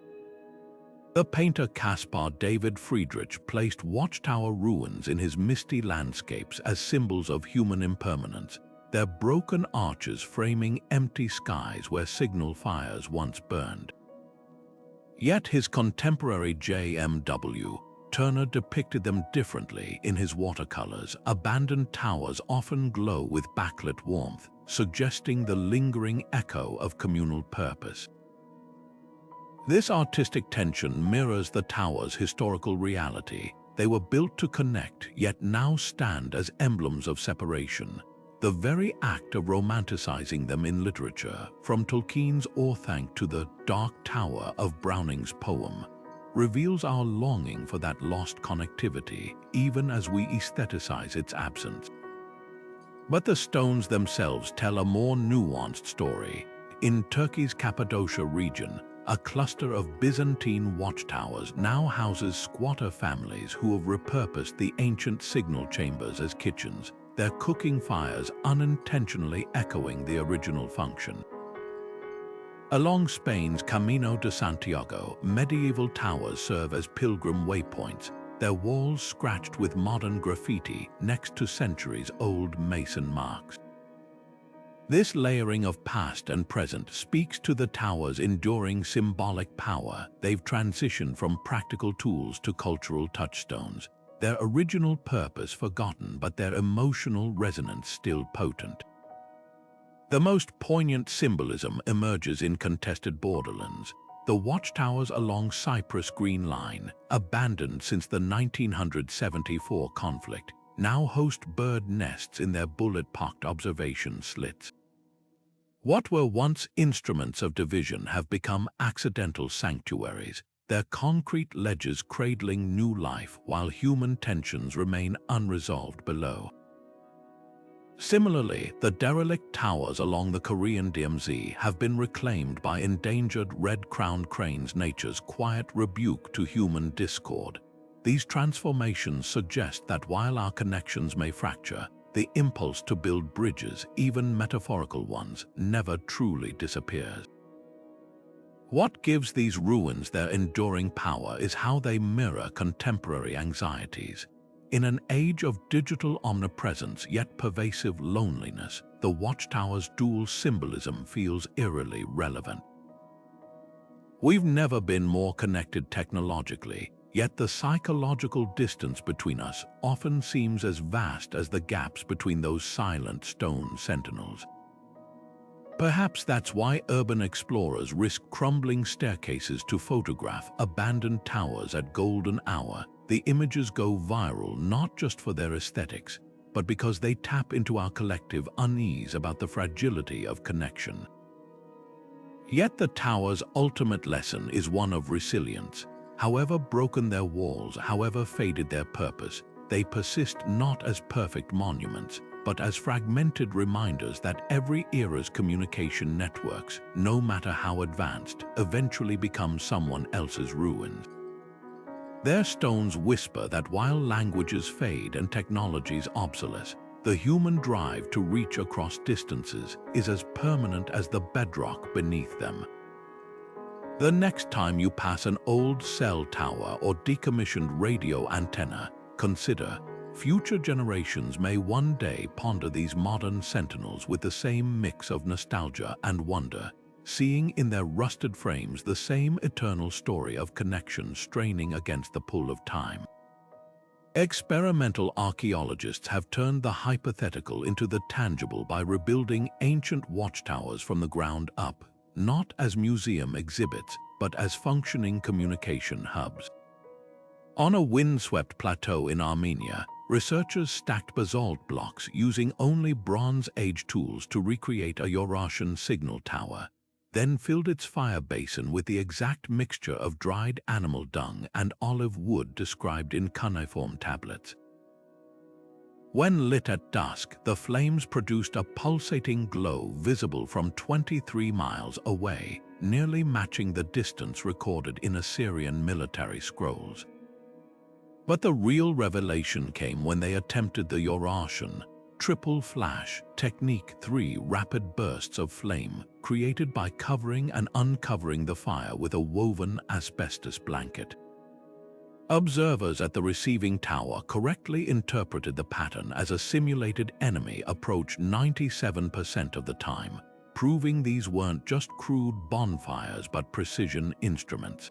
The painter Caspar David Friedrich placed watchtower ruins in his misty landscapes as symbols of human impermanence, their broken arches framing empty skies where signal fires once burned. Yet his contemporary J.M.W. Turner depicted them differently in his watercolors. Abandoned towers often glow with backlit warmth, suggesting the lingering echo of communal purpose. This artistic tension mirrors the tower's historical reality. They were built to connect, yet now stand as emblems of separation. The very act of romanticizing them in literature, from Tolkien's Orthanc to the Dark Tower of Browning's poem, reveals our longing for that lost connectivity, even as we aestheticize its absence. But the stones themselves tell a more nuanced story. In Turkey's Cappadocia region, a cluster of Byzantine watchtowers now houses squatter families who have repurposed the ancient signal chambers as kitchens, their cooking fires unintentionally echoing the original function. Along Spain's Camino de Santiago, medieval towers serve as pilgrim waypoints, their walls scratched with modern graffiti next to centuries-old mason marks. This layering of past and present speaks to the tower's enduring symbolic power. They've transitioned from practical tools to cultural touchstones, their original purpose forgotten but their emotional resonance still potent. The most poignant symbolism emerges in contested borderlands. The watchtowers along Cyprus Green Line, abandoned since the 1974 conflict, now host bird nests in their bullet-pocked observation slits. What were once instruments of division have become accidental sanctuaries, their concrete ledges cradling new life while human tensions remain unresolved below. Similarly, the derelict towers along the Korean DMZ have been reclaimed by endangered red-crowned cranes, nature's quiet rebuke to human discord. These transformations suggest that while our connections may fracture, the impulse to build bridges, even metaphorical ones, never truly disappears. What gives these ruins their enduring power is how they mirror contemporary anxieties. In an age of digital omnipresence yet pervasive loneliness, the Watchtower's dual symbolism feels eerily relevant. We've never been more connected technologically, yet the psychological distance between us often seems as vast as the gaps between those silent stone sentinels. Perhaps that's why urban explorers risk crumbling staircases to photograph abandoned towers at golden hour. The images go viral not just for their aesthetics, but because they tap into our collective unease about the fragility of connection. Yet the tower's ultimate lesson is one of resilience. However broken their walls, however faded their purpose, they persist not as perfect monuments, but as fragmented reminders that every era's communication networks, no matter how advanced, eventually become someone else's ruins. Their stones whisper that while languages fade and technologies obsolete, the human drive to reach across distances is as permanent as the bedrock beneath them. The next time you pass an old cell tower or decommissioned radio antenna, consider future generations may one day ponder these modern sentinels with the same mix of nostalgia and wonder, seeing in their rusted frames the same eternal story of connection straining against the pull of time. Experimental archaeologists have turned the hypothetical into the tangible by rebuilding ancient watchtowers from the ground up, not as museum exhibits, but as functioning communication hubs. On a windswept plateau in Armenia, researchers stacked basalt blocks using only Bronze Age tools to recreate a Eurasian signal tower, then filled its fire basin with the exact mixture of dried animal dung and olive wood described in cuneiform tablets. When lit at dusk, the flames produced a pulsating glow visible from 23 miles away, nearly matching the distance recorded in Assyrian military scrolls. But the real revelation came when they attempted the Eurasian triple flash technique, 3 rapid bursts of flame created by covering and uncovering the fire with a woven asbestos blanket. Observers at the receiving tower correctly interpreted the pattern as a simulated enemy approach 97% of the time, proving these weren't just crude bonfires but precision instruments.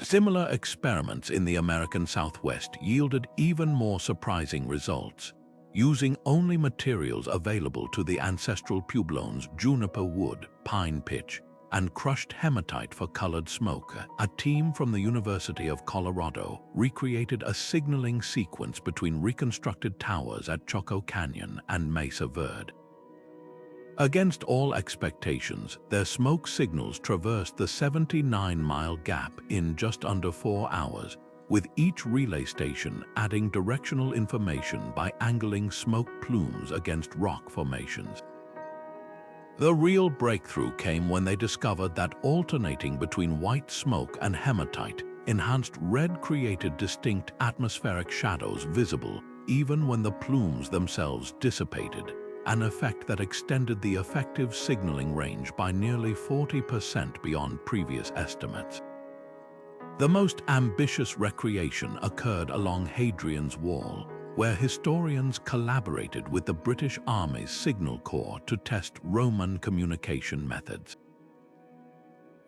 Similar experiments in the American Southwest yielded even more surprising results. Using only materials available to the ancestral Puebloans, juniper wood, pine pitch, and crushed hematite for colored smoke, a team from the University of Colorado recreated a signaling sequence between reconstructed towers at Choco Canyon and Mesa Verde. Against all expectations, their smoke signals traversed the 79-mile gap in just under 4 hours, with each relay station adding directional information by angling smoke plumes against rock formations. The real breakthrough came when they discovered that alternating between white smoke and hematite enhanced red created distinct atmospheric shadows visible even when the plumes themselves dissipated, an effect that extended the effective signaling range by nearly 40% beyond previous estimates. The most ambitious recreation occurred along Hadrian's Wall, where historians collaborated with the British Army's Signal Corps to test Roman communication methods.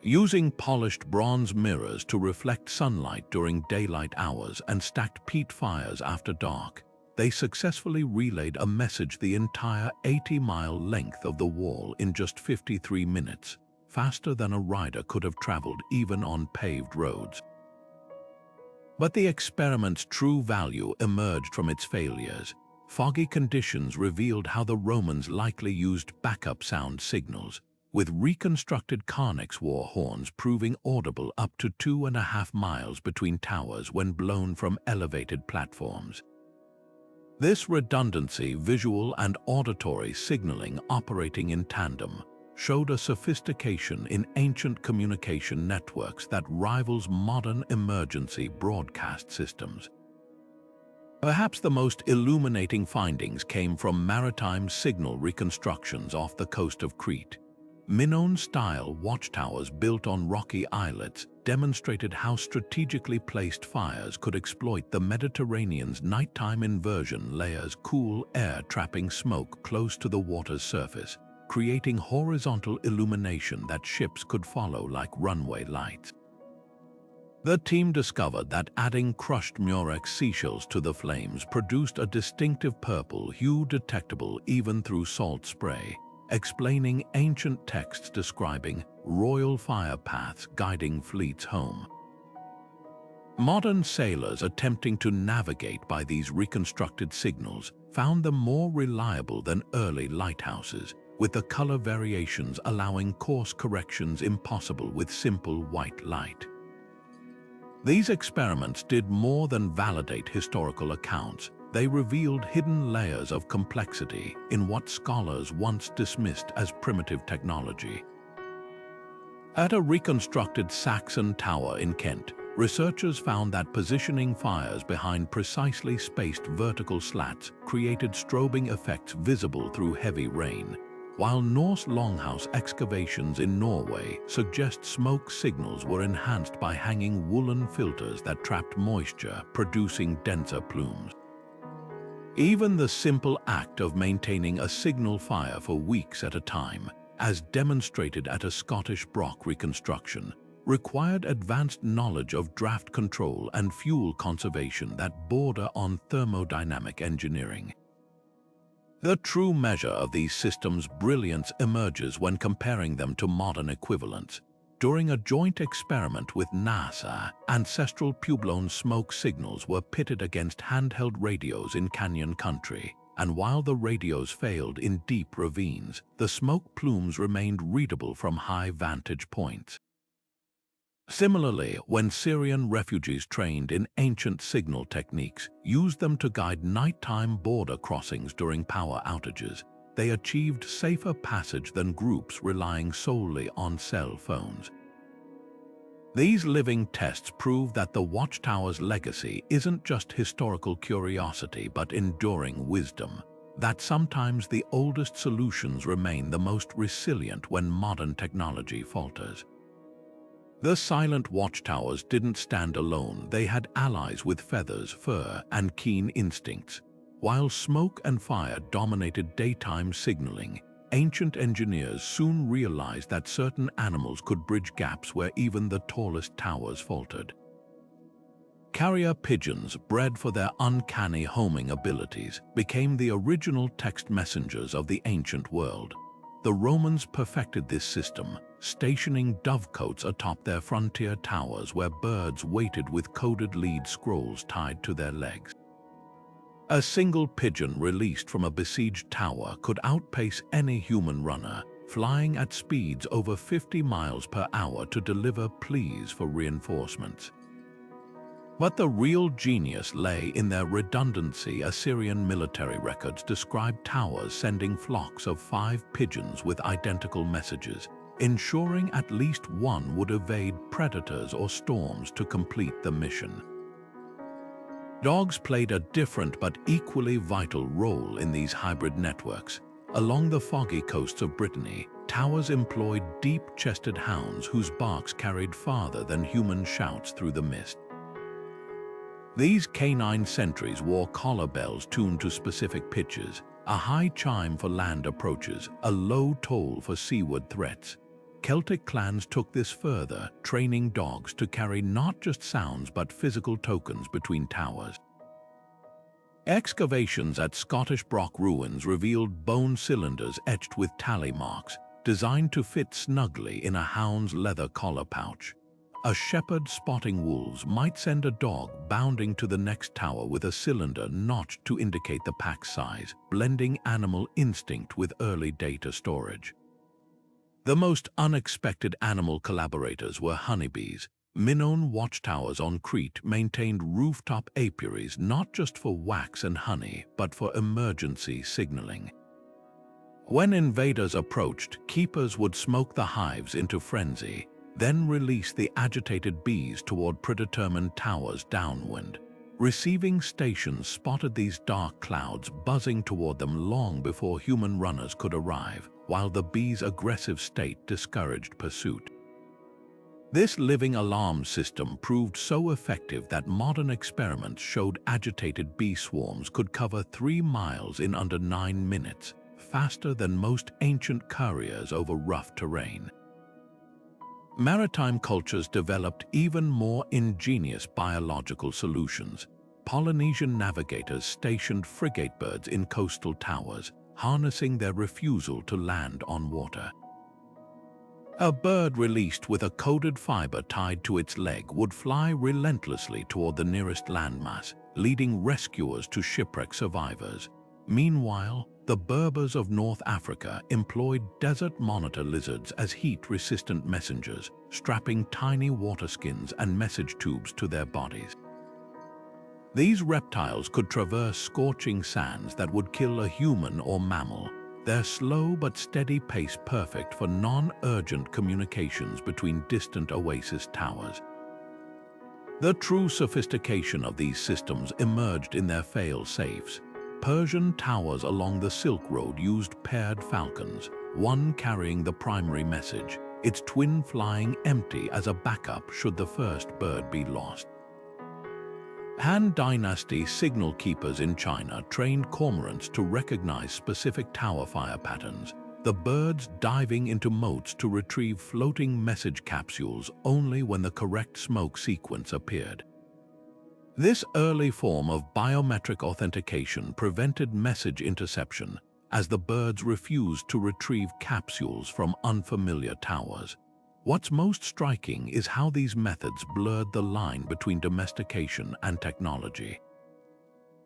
Using polished bronze mirrors to reflect sunlight during daylight hours and stacked peat fires after dark, they successfully relayed a message the entire 80-mile length of the wall in just 53 minutes, faster than a rider could have traveled even on paved roads. But the experiment's true value emerged from its failures. Foggy conditions revealed how the Romans likely used backup sound signals, with reconstructed Carnax war horns proving audible up to 2.5 miles between towers when blown from elevated platforms. This redundancy, visual and auditory signaling operating in tandem, showed a sophistication in ancient communication networks that rivals modern emergency broadcast systems. Perhaps the most illuminating findings came from maritime signal reconstructions off the coast of Crete. Minoan-style watchtowers built on rocky islets demonstrated how strategically placed fires could exploit the Mediterranean's nighttime inversion layers' cool air trapping smoke close to the water's surface, creating horizontal illumination that ships could follow like runway lights. The team discovered that adding crushed murex seashells to the flames produced a distinctive purple hue detectable even through salt spray, explaining ancient texts describing royal fire paths guiding fleets home. Modern sailors attempting to navigate by these reconstructed signals found them more reliable than early lighthouses, with the color variations allowing course corrections impossible with simple white light. These experiments did more than validate historical accounts. They revealed hidden layers of complexity in what scholars once dismissed as primitive technology. At a reconstructed Saxon tower in Kent, researchers found that positioning fires behind precisely spaced vertical slats created strobing effects visible through heavy rain, while Norse longhouse excavations in Norway suggest smoke signals were enhanced by hanging woolen filters that trapped moisture, producing denser plumes. Even the simple act of maintaining a signal fire for weeks at a time, as demonstrated at a Scottish Brock reconstruction, required advanced knowledge of draft control and fuel conservation that border on thermodynamic engineering. The true measure of these systems' brilliance emerges when comparing them to modern equivalents. During a joint experiment with NASA, ancestral Puebloan smoke signals were pitted against handheld radios in canyon country, and while the radios failed in deep ravines, the smoke plumes remained readable from high vantage points. Similarly, when Syrian refugees trained in ancient signal techniques used them to guide nighttime border crossings during power outages, they achieved safer passage than groups relying solely on cell phones. These living tests prove that the Watchtower's legacy isn't just historical curiosity but enduring wisdom, that sometimes the oldest solutions remain the most resilient when modern technology falters. The silent watchtowers didn't stand alone. They had allies with feathers, fur, and keen instincts. While smoke and fire dominated daytime signaling, ancient engineers soon realized that certain animals could bridge gaps where even the tallest towers faltered. Carrier pigeons, bred for their uncanny homing abilities, became the original text messengers of the ancient world. The Romans perfected this system, stationing dovecotes atop their frontier towers where birds waited with coded lead scrolls tied to their legs. A single pigeon released from a besieged tower could outpace any human runner, flying at speeds over 50 miles per hour to deliver pleas for reinforcements. But the real genius lay in their redundancy. Assyrian military records describe towers sending flocks of 5 pigeons with identical messages, ensuring at least one would evade predators or storms to complete the mission. Dogs played a different but equally vital role in these hybrid networks. Along the foggy coasts of Brittany, towers employed deep-chested hounds whose barks carried farther than human shouts through the mist. These canine sentries wore collar bells tuned to specific pitches, a high chime for land approaches, a low toll for seaward threats. Celtic clans took this further, training dogs to carry not just sounds but physical tokens between towers. Excavations at Scottish Brock ruins revealed bone cylinders etched with tally marks, designed to fit snugly in a hound's leather collar pouch. A shepherd spotting wolves might send a dog bounding to the next tower with a cylinder notched to indicate the pack size, blending animal instinct with early data storage. The most unexpected animal collaborators were honeybees. Minoan watchtowers on Crete maintained rooftop apiaries not just for wax and honey, but for emergency signaling. When invaders approached, keepers would smoke the hives into frenzy, then release the agitated bees toward predetermined towers downwind. Receiving stations spotted these dark clouds buzzing toward them long before human runners could arrive, while the bees' aggressive state discouraged pursuit. This living alarm system proved so effective that modern experiments showed agitated bee swarms could cover 3 miles in under 9 minutes, faster than most ancient couriers over rough terrain. Maritime cultures developed even more ingenious biological solutions. Polynesian navigators stationed frigate birds in coastal towers, harnessing their refusal to land on water. A bird released with a coded fiber tied to its leg would fly relentlessly toward the nearest landmass, leading rescuers to shipwreck survivors. Meanwhile, the Berbers of North Africa employed desert monitor lizards as heat-resistant messengers, strapping tiny water skins and message tubes to their bodies. These reptiles could traverse scorching sands that would kill a human or mammal, their slow but steady pace perfect for non-urgent communications between distant oasis towers. The true sophistication of these systems emerged in their fail-safes. Persian towers along the Silk Road used paired falcons, one carrying the primary message, its twin flying empty as a backup should the first bird be lost. Han Dynasty signal keepers in China trained cormorants to recognize specific tower fire patterns, the birds diving into moats to retrieve floating message capsules only when the correct smoke sequence appeared. This early form of biometric authentication prevented message interception, as the birds refused to retrieve capsules from unfamiliar towers. What's most striking is how these methods blurred the line between domestication and technology.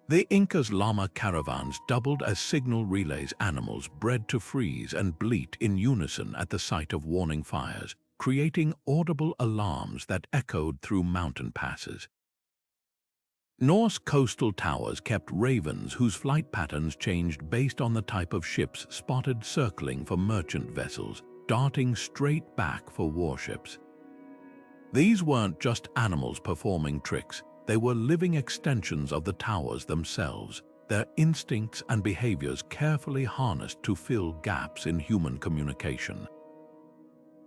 The Inca's llama caravans doubled as signal relays, animals bred to freeze and bleat in unison at the sight of warning fires, creating audible alarms that echoed through mountain passes. Norse coastal towers kept ravens whose flight patterns changed based on the type of ships spotted circling for merchant vessels, darting straight back for warships. These weren't just animals performing tricks, they were living extensions of the towers themselves, their instincts and behaviors carefully harnessed to fill gaps in human communication.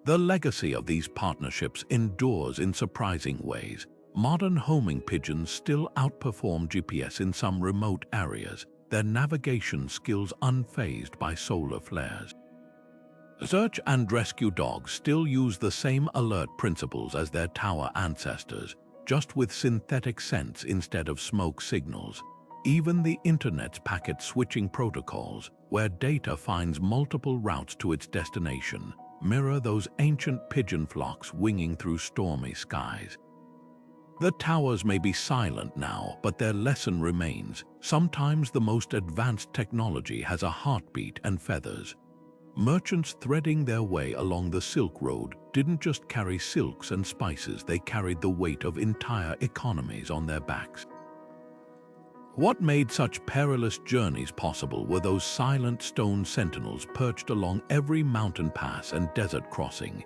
The legacy of these partnerships endures in surprising ways. Modern homing pigeons still outperform GPS in some remote areas, their navigation skills unfazed by solar flares. Search and rescue dogs still use the same alert principles as their tower ancestors, just with synthetic scents instead of smoke signals. Even the internet's packet switching protocols, where data finds multiple routes to its destination, mirror those ancient pigeon flocks winging through stormy skies. The towers may be silent now, but their lesson remains. Sometimes the most advanced technology has a heartbeat and feathers. Merchants threading their way along the Silk Road didn't just carry silks and spices, they carried the weight of entire economies on their backs. What made such perilous journeys possible were those silent stone sentinels perched along every mountain pass and desert crossing.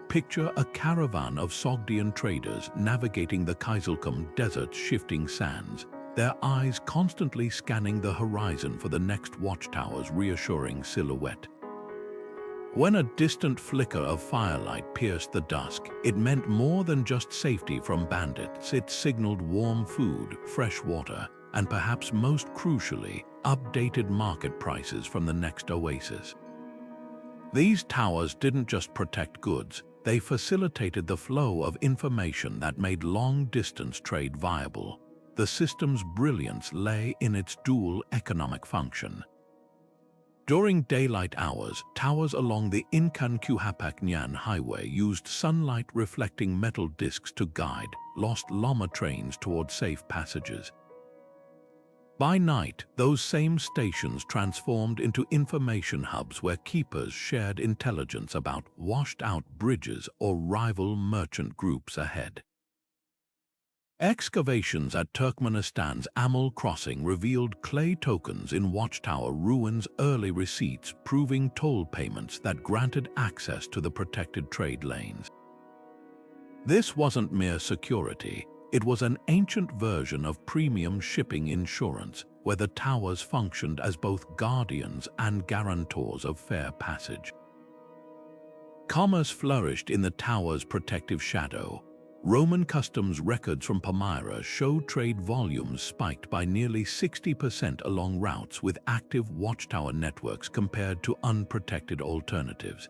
Picture a caravan of Sogdian traders navigating the Kizilkum Desert's shifting sands, their eyes constantly scanning the horizon for the next watchtower's reassuring silhouette. When a distant flicker of firelight pierced the dusk, it meant more than just safety from bandits. It signaled warm food, fresh water, and perhaps most crucially, updated market prices from the next oasis. These towers didn't just protect goods, they facilitated the flow of information that made long-distance trade viable. The system's brilliance lay in its dual economic function. During daylight hours, towers along the Incan-Cuhapac-Nyan highway used sunlight-reflecting metal discs to guide lost llama trains toward safe passages. By night, those same stations transformed into information hubs where keepers shared intelligence about washed-out bridges or rival merchant groups ahead. Excavations at Turkmenistan's Amel crossing revealed clay tokens in Watchtower ruins' early receipts, proving toll payments that granted access to the protected trade lanes. This wasn't mere security, it was an ancient version of premium shipping insurance, where the towers functioned as both guardians and guarantors of fair passage. Commerce flourished in the tower's protective shadow. Roman customs records from Palmyra show trade volumes spiked by nearly 60% along routes with active watchtower networks compared to unprotected alternatives.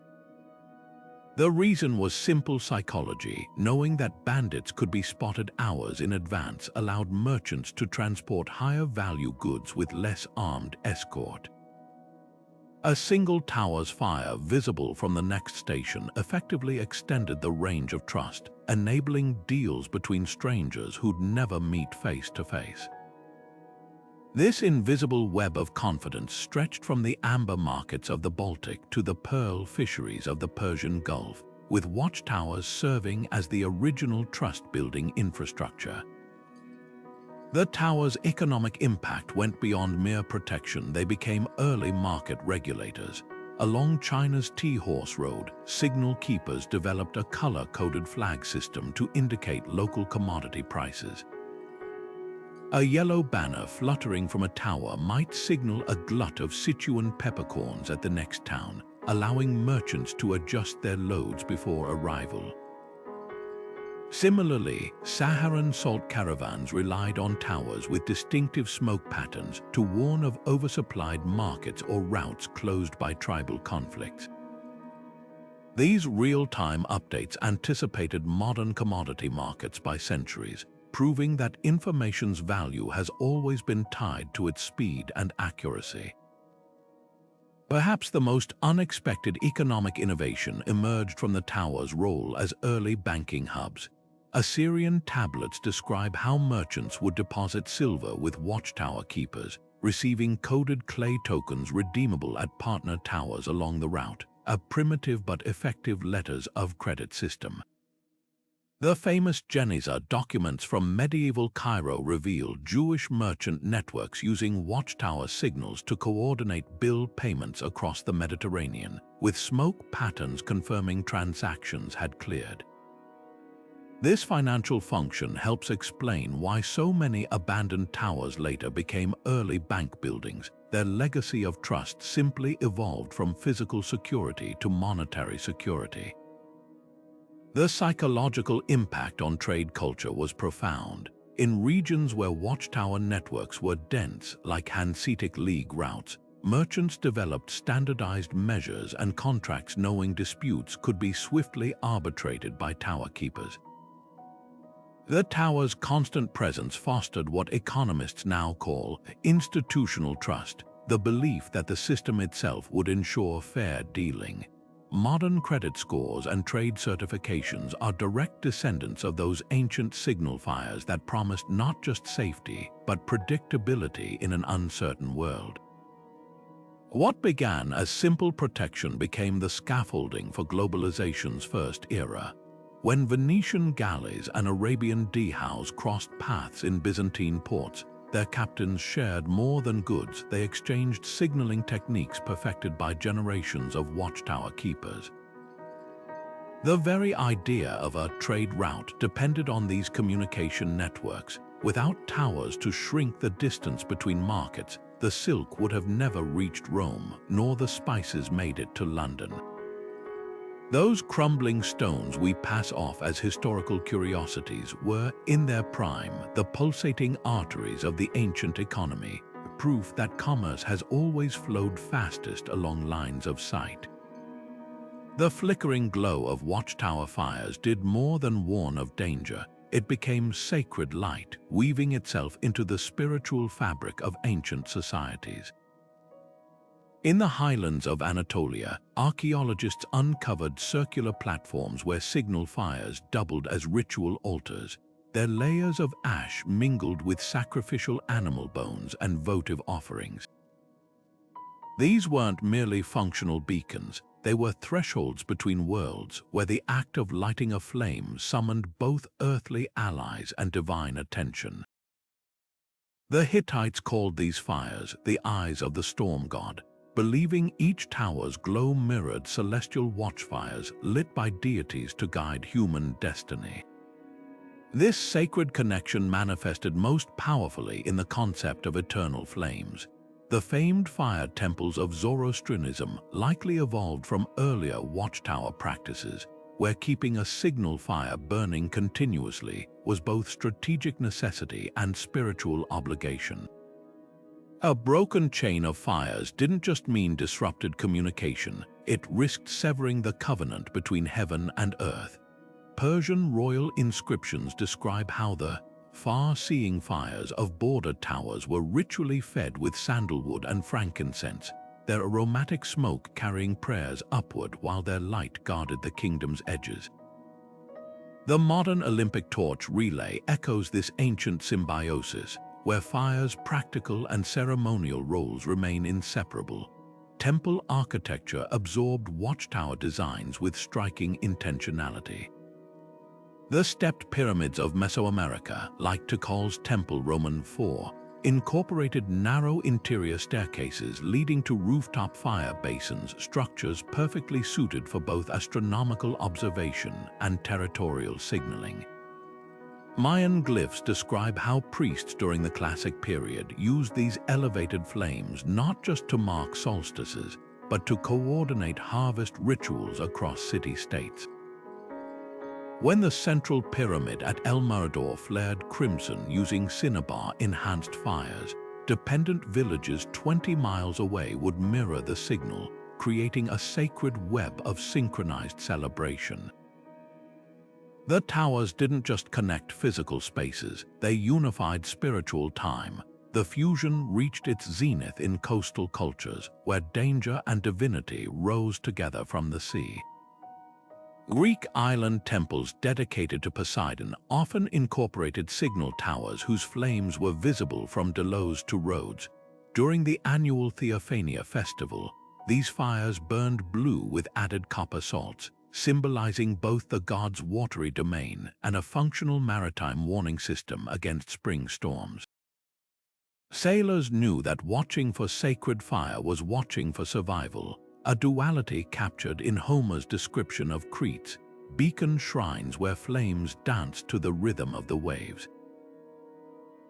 The reason was simple psychology. Knowing that bandits could be spotted hours in advance allowed merchants to transport higher-value goods with less armed escort. A single tower's fire visible from the next station effectively extended the range of trust, enabling deals between strangers who'd never meet face to face. This invisible web of confidence stretched from the amber markets of the Baltic to the pearl fisheries of the Persian Gulf, with watchtowers serving as the original trust-building infrastructure. The towers' economic impact went beyond mere protection. They became early market regulators. Along China's Tea-Horse Road, signal keepers developed a color-coded flag system to indicate local commodity prices. A yellow banner fluttering from a tower might signal a glut of Sichuan peppercorns at the next town, allowing merchants to adjust their loads before arrival. Similarly, Saharan salt caravans relied on towers with distinctive smoke patterns to warn of oversupplied markets or routes closed by tribal conflicts. These real-time updates anticipated modern commodity markets by centuries, proving that information's value has always been tied to its speed and accuracy. Perhaps the most unexpected economic innovation emerged from the tower's role as early banking hubs. Assyrian tablets describe how merchants would deposit silver with watchtower keepers, receiving coded clay tokens redeemable at partner towers along the route, a primitive but effective letters of credit system. The famous Geniza documents from medieval Cairo reveal Jewish merchant networks using watchtower signals to coordinate bill payments across the Mediterranean, with smoke patterns confirming transactions had cleared. This financial function helps explain why so many abandoned towers later became early bank buildings. Their legacy of trust simply evolved from physical security to monetary security. The psychological impact on trade culture was profound. In regions where watchtower networks were dense, like Hanseatic League routes, merchants developed standardized measures and contracts knowing disputes could be swiftly arbitrated by tower keepers. The tower's constant presence fostered what economists now call institutional trust, the belief that the system itself would ensure fair dealing. Modern credit scores and trade certifications are direct descendants of those ancient signal fires that promised not just safety, but predictability in an uncertain world. What began as simple protection became the scaffolding for globalization's first era. When Venetian galleys and Arabian dhows crossed paths in Byzantine ports, their captains shared more than goods. They exchanged signaling techniques perfected by generations of watchtower keepers. The very idea of a trade route depended on these communication networks, Without towers to shrink the distance between markets, the silk would have never reached Rome, nor the spices made it to London. Those crumbling stones we pass off as historical curiosities were, in their prime, the pulsating arteries of the ancient economy, proof that commerce has always flowed fastest along lines of sight. The flickering glow of watchtower fires did more than warn of danger. It became sacred light, weaving itself into the spiritual fabric of ancient societies. In the highlands of Anatolia, archaeologists uncovered circular platforms where signal fires doubled as ritual altars, their layers of ash mingled with sacrificial animal bones and votive offerings. These weren't merely functional beacons, they were thresholds between worlds where the act of lighting a flame summoned both earthly allies and divine attention. The Hittites called these fires the eyes of the storm god, believing each tower's glow mirrored celestial watchfires lit by deities to guide human destiny. This sacred connection manifested most powerfully in the concept of eternal flames. The famed fire temples of Zoroastrianism likely evolved from earlier watchtower practices, where keeping a signal fire burning continuously was both strategic necessity and spiritual obligation. A broken chain of fires didn't just mean disrupted communication, it risked severing the covenant between heaven and earth. Persian royal inscriptions describe how the far-seeing fires of border towers were ritually fed with sandalwood and frankincense, their aromatic smoke carrying prayers upward while their light guarded the kingdom's edges. The modern Olympic torch relay echoes this ancient symbiosis, where fire's practical and ceremonial roles remain inseparable. Temple architecture absorbed watchtower designs with striking intentionality. The stepped pyramids of Mesoamerica, like Tikal's Temple Roman IV, incorporated narrow interior staircases leading to rooftop fire basins, structures perfectly suited for both astronomical observation and territorial signaling. Mayan glyphs describe how priests during the classic period used these elevated flames not just to mark solstices, but to coordinate harvest rituals across city-states. When the central pyramid at El Mirador flared crimson using cinnabar-enhanced fires, dependent villages 20 miles away would mirror the signal, creating a sacred web of synchronized celebration. The towers didn't just connect physical spaces, they unified spiritual time. The fusion reached its zenith in coastal cultures, where danger and divinity rose together from the sea. Greek island temples dedicated to Poseidon often incorporated signal towers whose flames were visible from Delos to Rhodes. During the annual Theophania festival, these fires burned blue with added copper salts, symbolizing both the god's watery domain and a functional maritime warning system against spring storms. Sailors knew that watching for sacred fire was watching for survival, a duality captured in Homer's description of Crete's beacon shrines where flames danced to the rhythm of the waves.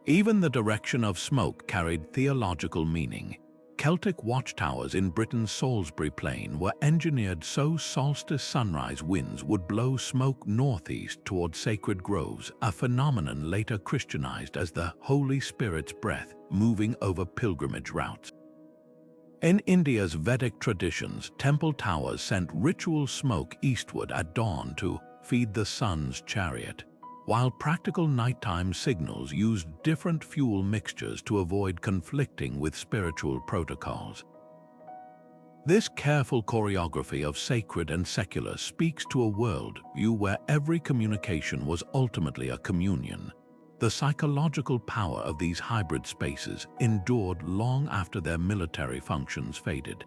Even the direction of smoke carried theological meaning. Celtic watchtowers in Britain's Salisbury Plain were engineered so solstice sunrise winds would blow smoke northeast toward sacred groves, a phenomenon later Christianized as the Holy Spirit's breath moving over pilgrimage routes. In India's Vedic traditions, temple towers sent ritual smoke eastward at dawn to feed the sun's chariot, while practical nighttime signals used different fuel mixtures to avoid conflicting with spiritual protocols. This careful choreography of sacred and secular speaks to a world view where every communication was ultimately a communion. The psychological power of these hybrid spaces endured long after their military functions faded.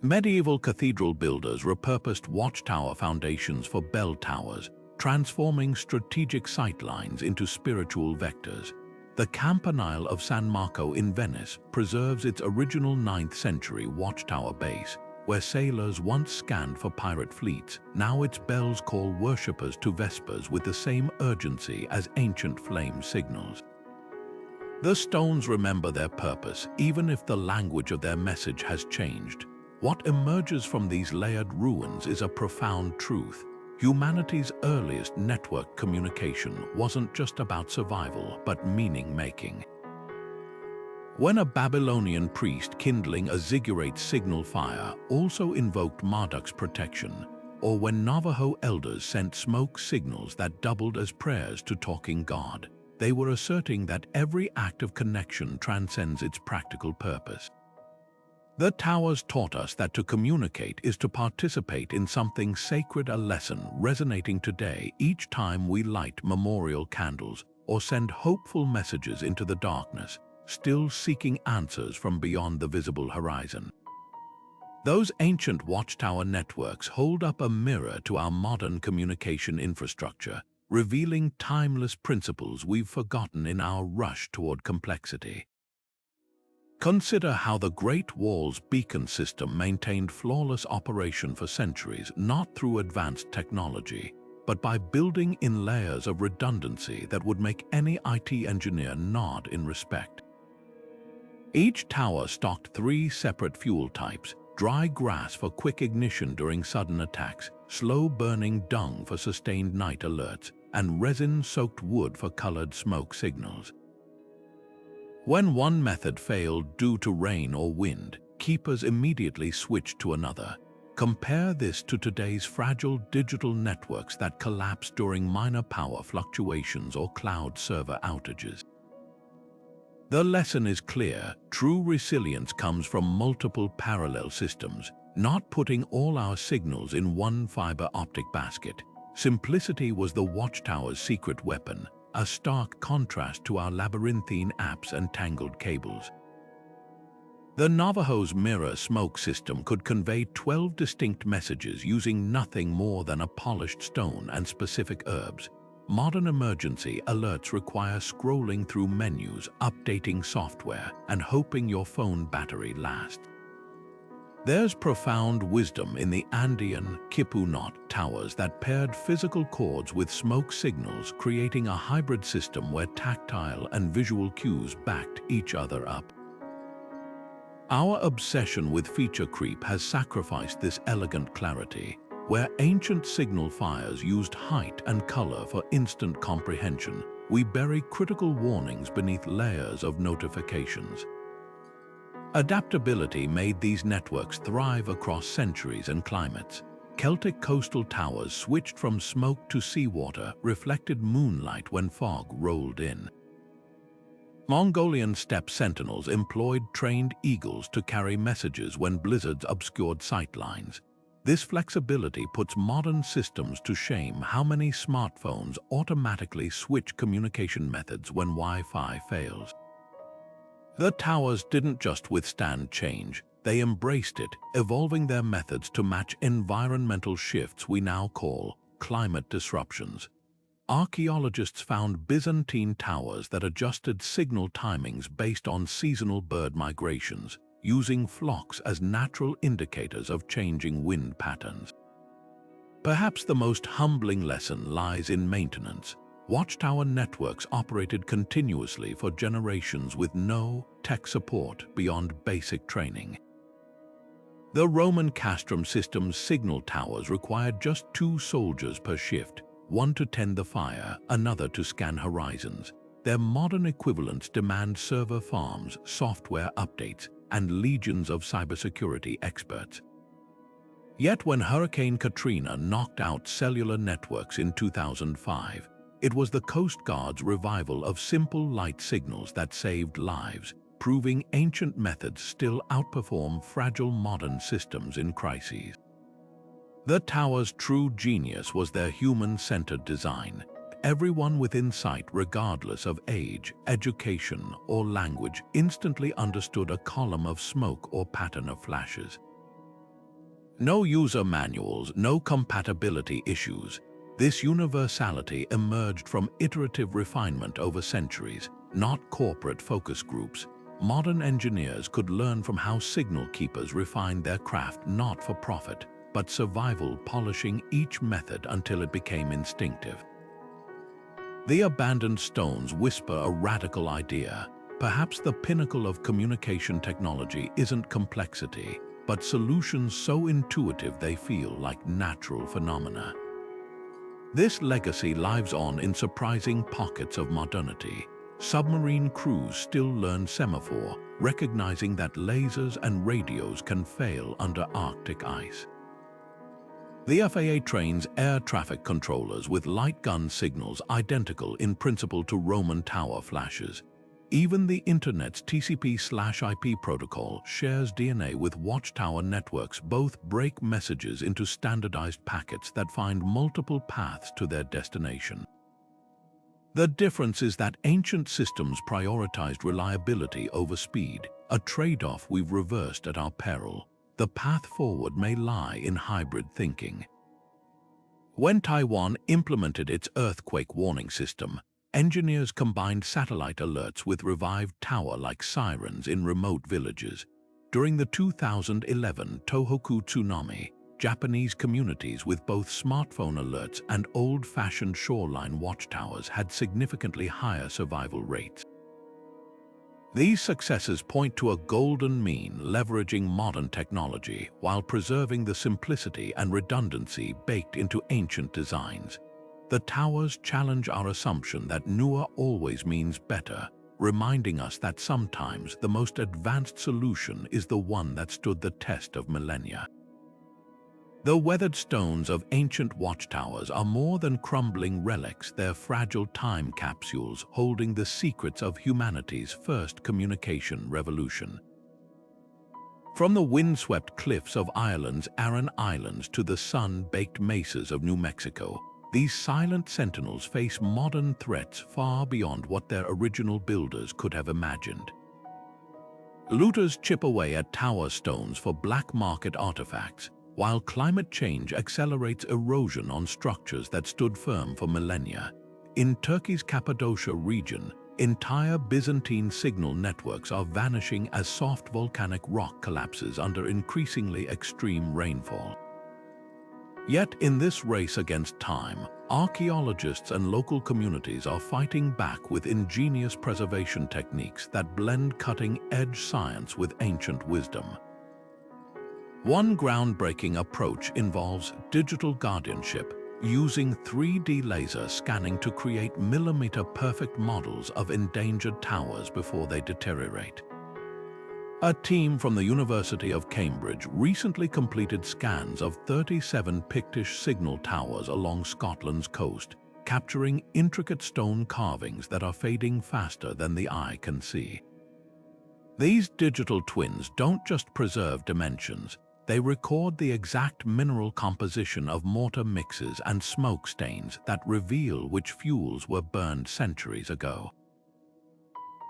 Medieval cathedral builders repurposed watchtower foundations for bell towers, transforming strategic sightlines into spiritual vectors. The Campanile of San Marco in Venice preserves its original 9th-century watchtower base, where sailors once scanned for pirate fleets, now its bells call worshippers to vespers with the same urgency as ancient flame signals. The stones remember their purpose, even if the language of their message has changed. What emerges from these layered ruins is a profound truth. Humanity's earliest network communication wasn't just about survival, but meaning-making. When a Babylonian priest kindling a ziggurat signal fire also invoked Marduk's protection, or when Navajo elders sent smoke signals that doubled as prayers to talking God, they were asserting that every act of connection transcends its practical purpose. The towers taught us that to communicate is to participate in something sacred, a lesson resonating today each time we light memorial candles or send hopeful messages into the darkness, still seeking answers from beyond the visible horizon. Those ancient watchtower networks hold up a mirror to our modern communication infrastructure, revealing timeless principles we've forgotten in our rush toward complexity. Consider how the Great Wall's beacon system maintained flawless operation for centuries, not through advanced technology, but by building in layers of redundancy that would make any IT engineer nod in respect. Each tower stocked 3 separate fuel types: dry grass for quick ignition during sudden attacks, slow-burning dung for sustained night alerts, and resin-soaked wood for colored smoke signals. When one method failed due to rain or wind, keepers immediately switched to another. Compare this to today's fragile digital networks that collapse during minor power fluctuations or cloud server outages. The lesson is clear: true resilience comes from multiple parallel systems, not putting all our signals in one fiber optic basket. Simplicity was the Watchtower's secret weapon, a stark contrast to our labyrinthine apps and tangled cables. The Navajo's mirror smoke system could convey 12 distinct messages using nothing more than a polished stone and specific herbs. Modern emergency alerts require scrolling through menus, updating software, and hoping your phone battery lasts. There's profound wisdom in the Andean Kipunot towers that paired physical chords with smoke signals, creating a hybrid system where tactile and visual cues backed each other up. Our obsession with feature creep has sacrificed this elegant clarity. Where ancient signal fires used height and color for instant comprehension, we bury critical warnings beneath layers of notifications. Adaptability made these networks thrive across centuries and climates. Celtic coastal towers switched from smoke to seawater, reflected moonlight when fog rolled in. Mongolian steppe sentinels employed trained eagles to carry messages when blizzards obscured sightlines. This flexibility puts modern systems to shame. How many smartphones automatically switch communication methods when Wi-Fi fails? The towers didn't just withstand change, they embraced it, evolving their methods to match environmental shifts we now call climate disruptions. Archaeologists found Byzantine towers that adjusted signal timings based on seasonal bird migrations, using flocks as natural indicators of changing wind patterns. Perhaps the most humbling lesson lies in maintenance. Watchtower networks operated continuously for generations with no tech support beyond basic training. The Roman castrum system's signal towers required just 2 soldiers per shift, one to tend the fire, another to scan horizons. Their modern equivalents demand server farms, software updates, and legions of cybersecurity experts. Yet when Hurricane Katrina knocked out cellular networks in 2005, it was the Coast Guard's revival of simple light signals that saved lives, proving ancient methods still outperform fragile modern systems in crises. The tower's true genius was their human-centered design. Everyone within sight, regardless of age, education, or language, instantly understood a column of smoke or pattern of flashes. No user manuals, no compatibility issues. This universality emerged from iterative refinement over centuries, not corporate focus groups. modern engineers could learn from how signal keepers refined their craft not for profit, but survival, polishing each method until it became instinctive. The abandoned stones whisper a radical idea. Perhaps the pinnacle of communication technology isn't complexity, but solutions so intuitive they feel like natural phenomena. This legacy lives on in surprising pockets of modernity. Submarine crews still learn semaphore, recognizing that lasers and radios can fail under Arctic ice. The FAA trains air traffic controllers with light gun signals identical in principle to Roman tower flashes. Even the Internet's TCP/IP protocol shares DNA with Watchtower networks. Both break messages into standardized packets that find multiple paths to their destination. The difference is that ancient systems prioritized reliability over speed, a trade-off we've reversed at our peril. The path forward may lie in hybrid thinking. When Taiwan implemented its earthquake warning system, engineers combined satellite alerts with revived tower-like sirens in remote villages. During the 2011 Tohoku tsunami, Japanese communities with both smartphone alerts and old-fashioned shoreline watchtowers had significantly higher survival rates. These successes point to a golden mean, leveraging modern technology while preserving the simplicity and redundancy baked into ancient designs. The towers challenge our assumption that newer always means better, reminding us that sometimes the most advanced solution is the one that stood the test of millennia. The weathered stones of ancient watchtowers are more than crumbling relics. They're fragile time capsules holding the secrets of humanity's first communication revolution. From the windswept cliffs of Ireland's Aran Islands to the sun-baked mesas of New Mexico, these silent sentinels face modern threats far beyond what their original builders could have imagined. Looters chip away at tower stones for black market artifacts, while climate change accelerates erosion on structures that stood firm for millennia. In Turkey's Cappadocia region, entire Byzantine signal networks are vanishing as soft volcanic rock collapses under increasingly extreme rainfall. Yet in this race against time, archaeologists and local communities are fighting back with ingenious preservation techniques that blend cutting-edge science with ancient wisdom. One groundbreaking approach involves digital guardianship, using 3D laser scanning to create millimeter-perfect models of endangered towers before they deteriorate. A team from the University of Cambridge recently completed scans of 37 Pictish signal towers along Scotland's coast, capturing intricate stone carvings that are fading faster than the eye can see. These digital twins don't just preserve dimensions, they record the exact mineral composition of mortar mixes and smoke stains that reveal which fuels were burned centuries ago.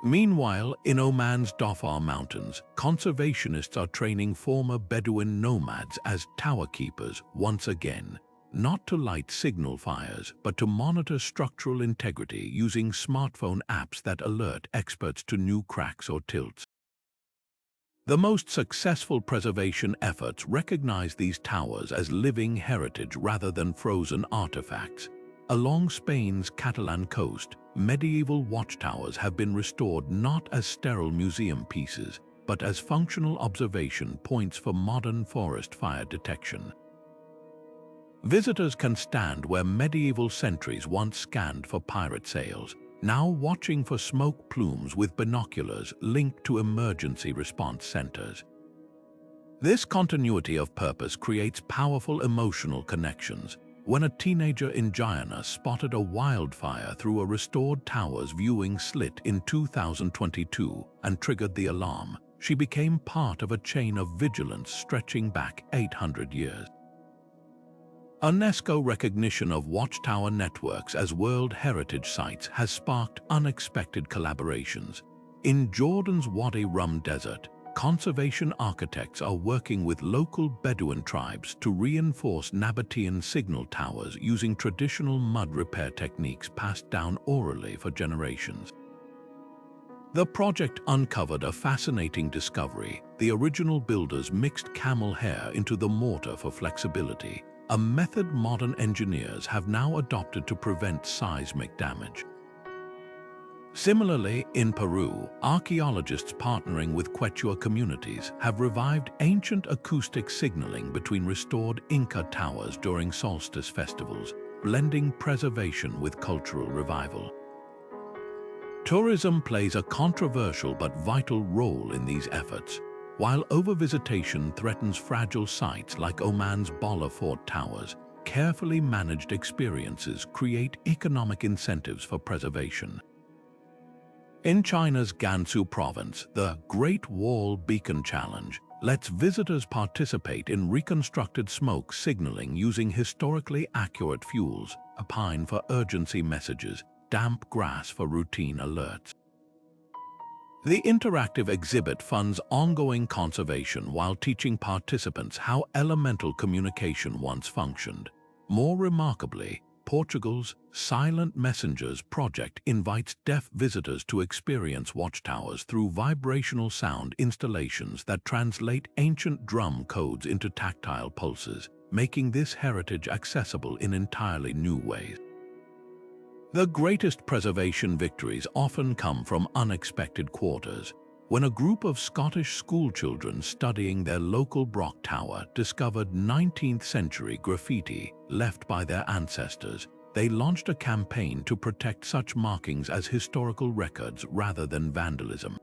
Meanwhile, in Oman's Dhofar Mountains, conservationists are training former Bedouin nomads as tower keepers once again, not to light signal fires, but to monitor structural integrity using smartphone apps that alert experts to new cracks or tilts. The most successful preservation efforts recognize these towers as living heritage rather than frozen artifacts. Along Spain's Catalan coast, medieval watchtowers have been restored not as sterile museum pieces, but as functional observation points for modern forest fire detection. Visitors can stand where medieval sentries once scanned for pirate sails, now watching for smoke plumes with binoculars linked to emergency response centers. This continuity of purpose creates powerful emotional connections. When a teenager in Guyana spotted a wildfire through a restored tower's viewing slit in 2022 and triggered the alarm, she became part of a chain of vigilance stretching back 800 years. UNESCO recognition of watchtower networks as World Heritage Sites has sparked unexpected collaborations. In Jordan's Wadi Rum Desert, conservation architects are working with local Bedouin tribes to reinforce Nabatean signal towers using traditional mud repair techniques passed down orally for generations. The project uncovered a fascinating discovery. The original builders mixed camel hair into the mortar for flexibility, a method modern engineers have now adopted to prevent seismic damage. Similarly, in Peru, archaeologists partnering with Quechua communities have revived ancient acoustic signaling between restored Inca towers during solstice festivals, blending preservation with cultural revival. Tourism plays a controversial but vital role in these efforts. While overvisitation threatens fragile sites like Oman's Bola Fort towers, carefully managed experiences create economic incentives for preservation. In China's Gansu province, the Great Wall Beacon Challenge lets visitors participate in reconstructed smoke signaling using historically accurate fuels, a pine for urgency messages, damp grass for routine alerts. The interactive exhibit funds ongoing conservation while teaching participants how elemental communication once functioned. More remarkably, Portugal's Silent Messengers project invites deaf visitors to experience watchtowers through vibrational sound installations that translate ancient drum codes into tactile pulses, making this heritage accessible in entirely new ways. The greatest preservation victories often come from unexpected quarters. When a group of Scottish schoolchildren studying their local Brock Tower discovered 19th-century graffiti left by their ancestors, they launched a campaign to protect such markings as historical records rather than vandalism.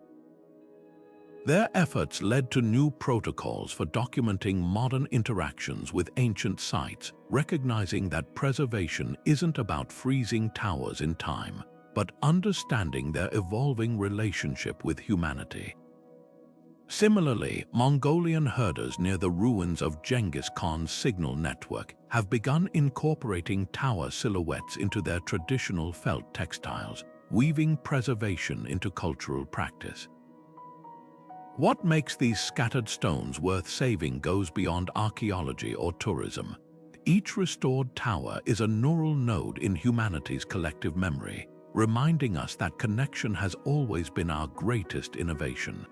Their efforts led to new protocols for documenting modern interactions with ancient sites, recognizing that preservation isn't about freezing towers in time, but understanding their evolving relationship with humanity. Similarly, Mongolian herders near the ruins of Genghis Khan's signal network have begun incorporating tower silhouettes into their traditional felt textiles, weaving preservation into cultural practice. What makes these scattered stones worth saving goes beyond archaeology or tourism. Each restored tower is a neural node in humanity's collective memory, reminding us that connection has always been our greatest innovation.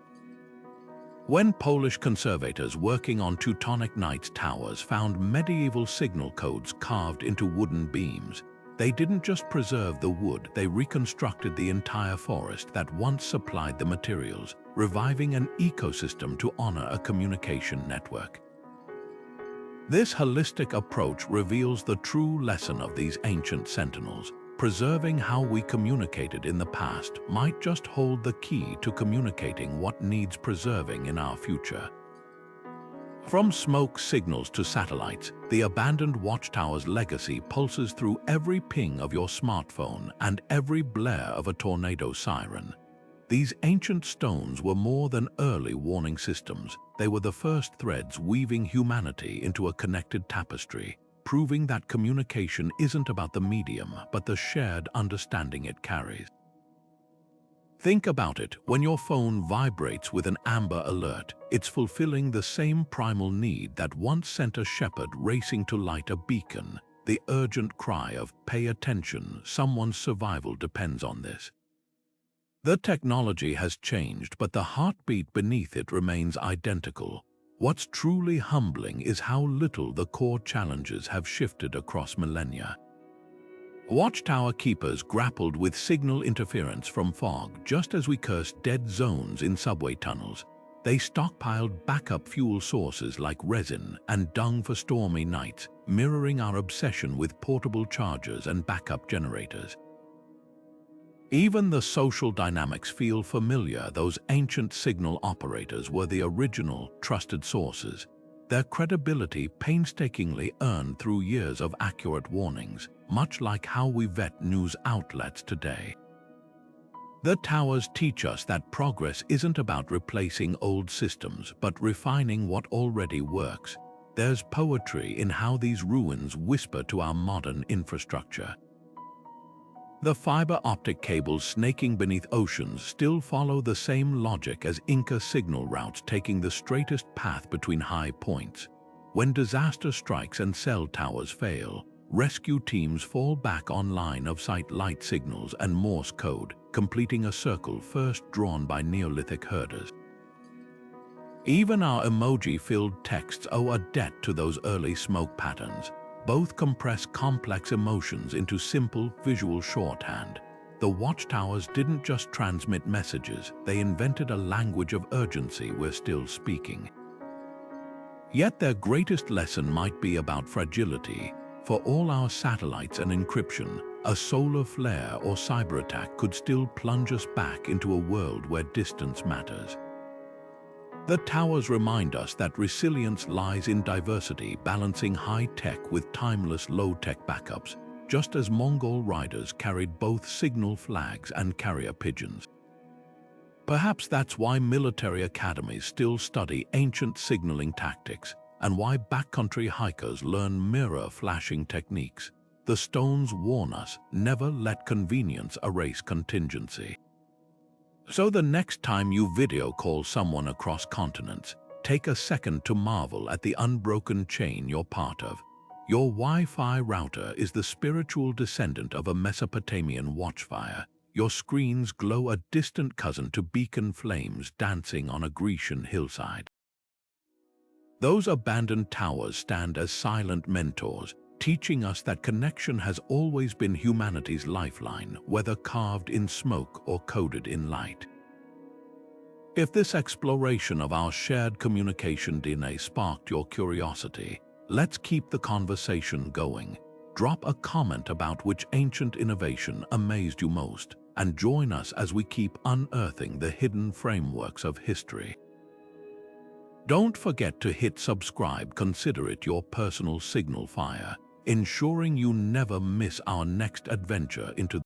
When Polish conservators working on Teutonic Knights towers found medieval signal codes carved into wooden beams, they didn't just preserve the wood, they reconstructed the entire forest that once supplied the materials, reviving an ecosystem to honor a communication network. This holistic approach reveals the true lesson of these ancient sentinels. Preserving how we communicated in the past might just hold the key to communicating what needs preserving in our future. From smoke signals to satellites, the abandoned watchtower's legacy pulses through every ping of your smartphone and every blare of a tornado siren. These ancient stones were more than early warning systems. They were the first threads weaving humanity into a connected tapestry, proving that communication isn't about the medium, but the shared understanding it carries. Think about it, when your phone vibrates with an amber alert, it's fulfilling the same primal need that once sent a shepherd racing to light a beacon, the urgent cry of, "Pay attention, someone's survival depends on this." The technology has changed, but the heartbeat beneath it remains identical. What's truly humbling is how little the core challenges have shifted across millennia. Watchtower keepers grappled with signal interference from fog just as we cursed dead zones in subway tunnels. They stockpiled backup fuel sources like resin and dung for stormy nights, mirroring our obsession with portable chargers and backup generators. Even the social dynamics feel familiar. Those ancient signal operators were the original, trusted sources, their credibility painstakingly earned through years of accurate warnings, much like how we vet news outlets today. The towers teach us that progress isn't about replacing old systems, but refining what already works. There's poetry in how these ruins whisper to our modern infrastructure. The fiber optic cables snaking beneath oceans still follow the same logic as Inca signal routes, taking the straightest path between high points. When disaster strikes and cell towers fail, rescue teams fall back on line-of-sight light signals and Morse code, completing a circle first drawn by Neolithic herders. Even our emoji-filled texts owe a debt to those early smoke patterns. Both compress complex emotions into simple visual shorthand. The Watchtowers didn't just transmit messages, they invented a language of urgency we're still speaking. Yet their greatest lesson might be about fragility. For all our satellites and encryption, a solar flare or cyber attack could still plunge us back into a world where distance matters. The towers remind us that resilience lies in diversity, balancing high-tech with timeless low-tech backups, just as Mongol riders carried both signal flags and carrier pigeons. Perhaps that's why military academies still study ancient signaling tactics, and why backcountry hikers learn mirror flashing techniques. The stones warn us, never let convenience erase contingency. So the next time you video call someone across continents, take a second to marvel at the unbroken chain you're part of. Your Wi-Fi router is the spiritual descendant of a Mesopotamian watchfire. Your screens glow a distant cousin to beacon flames dancing on a Grecian hillside. Those abandoned towers stand as silent mentors, teaching us that connection has always been humanity's lifeline, whether carved in smoke or coded in light. If this exploration of our shared communication DNA sparked your curiosity, let's keep the conversation going. Drop a comment about which ancient innovation amazed you most, and join us as we keep unearthing the hidden frameworks of history. Don't forget to hit subscribe. Consider it your personal signal fire, ensuring you never miss our next adventure into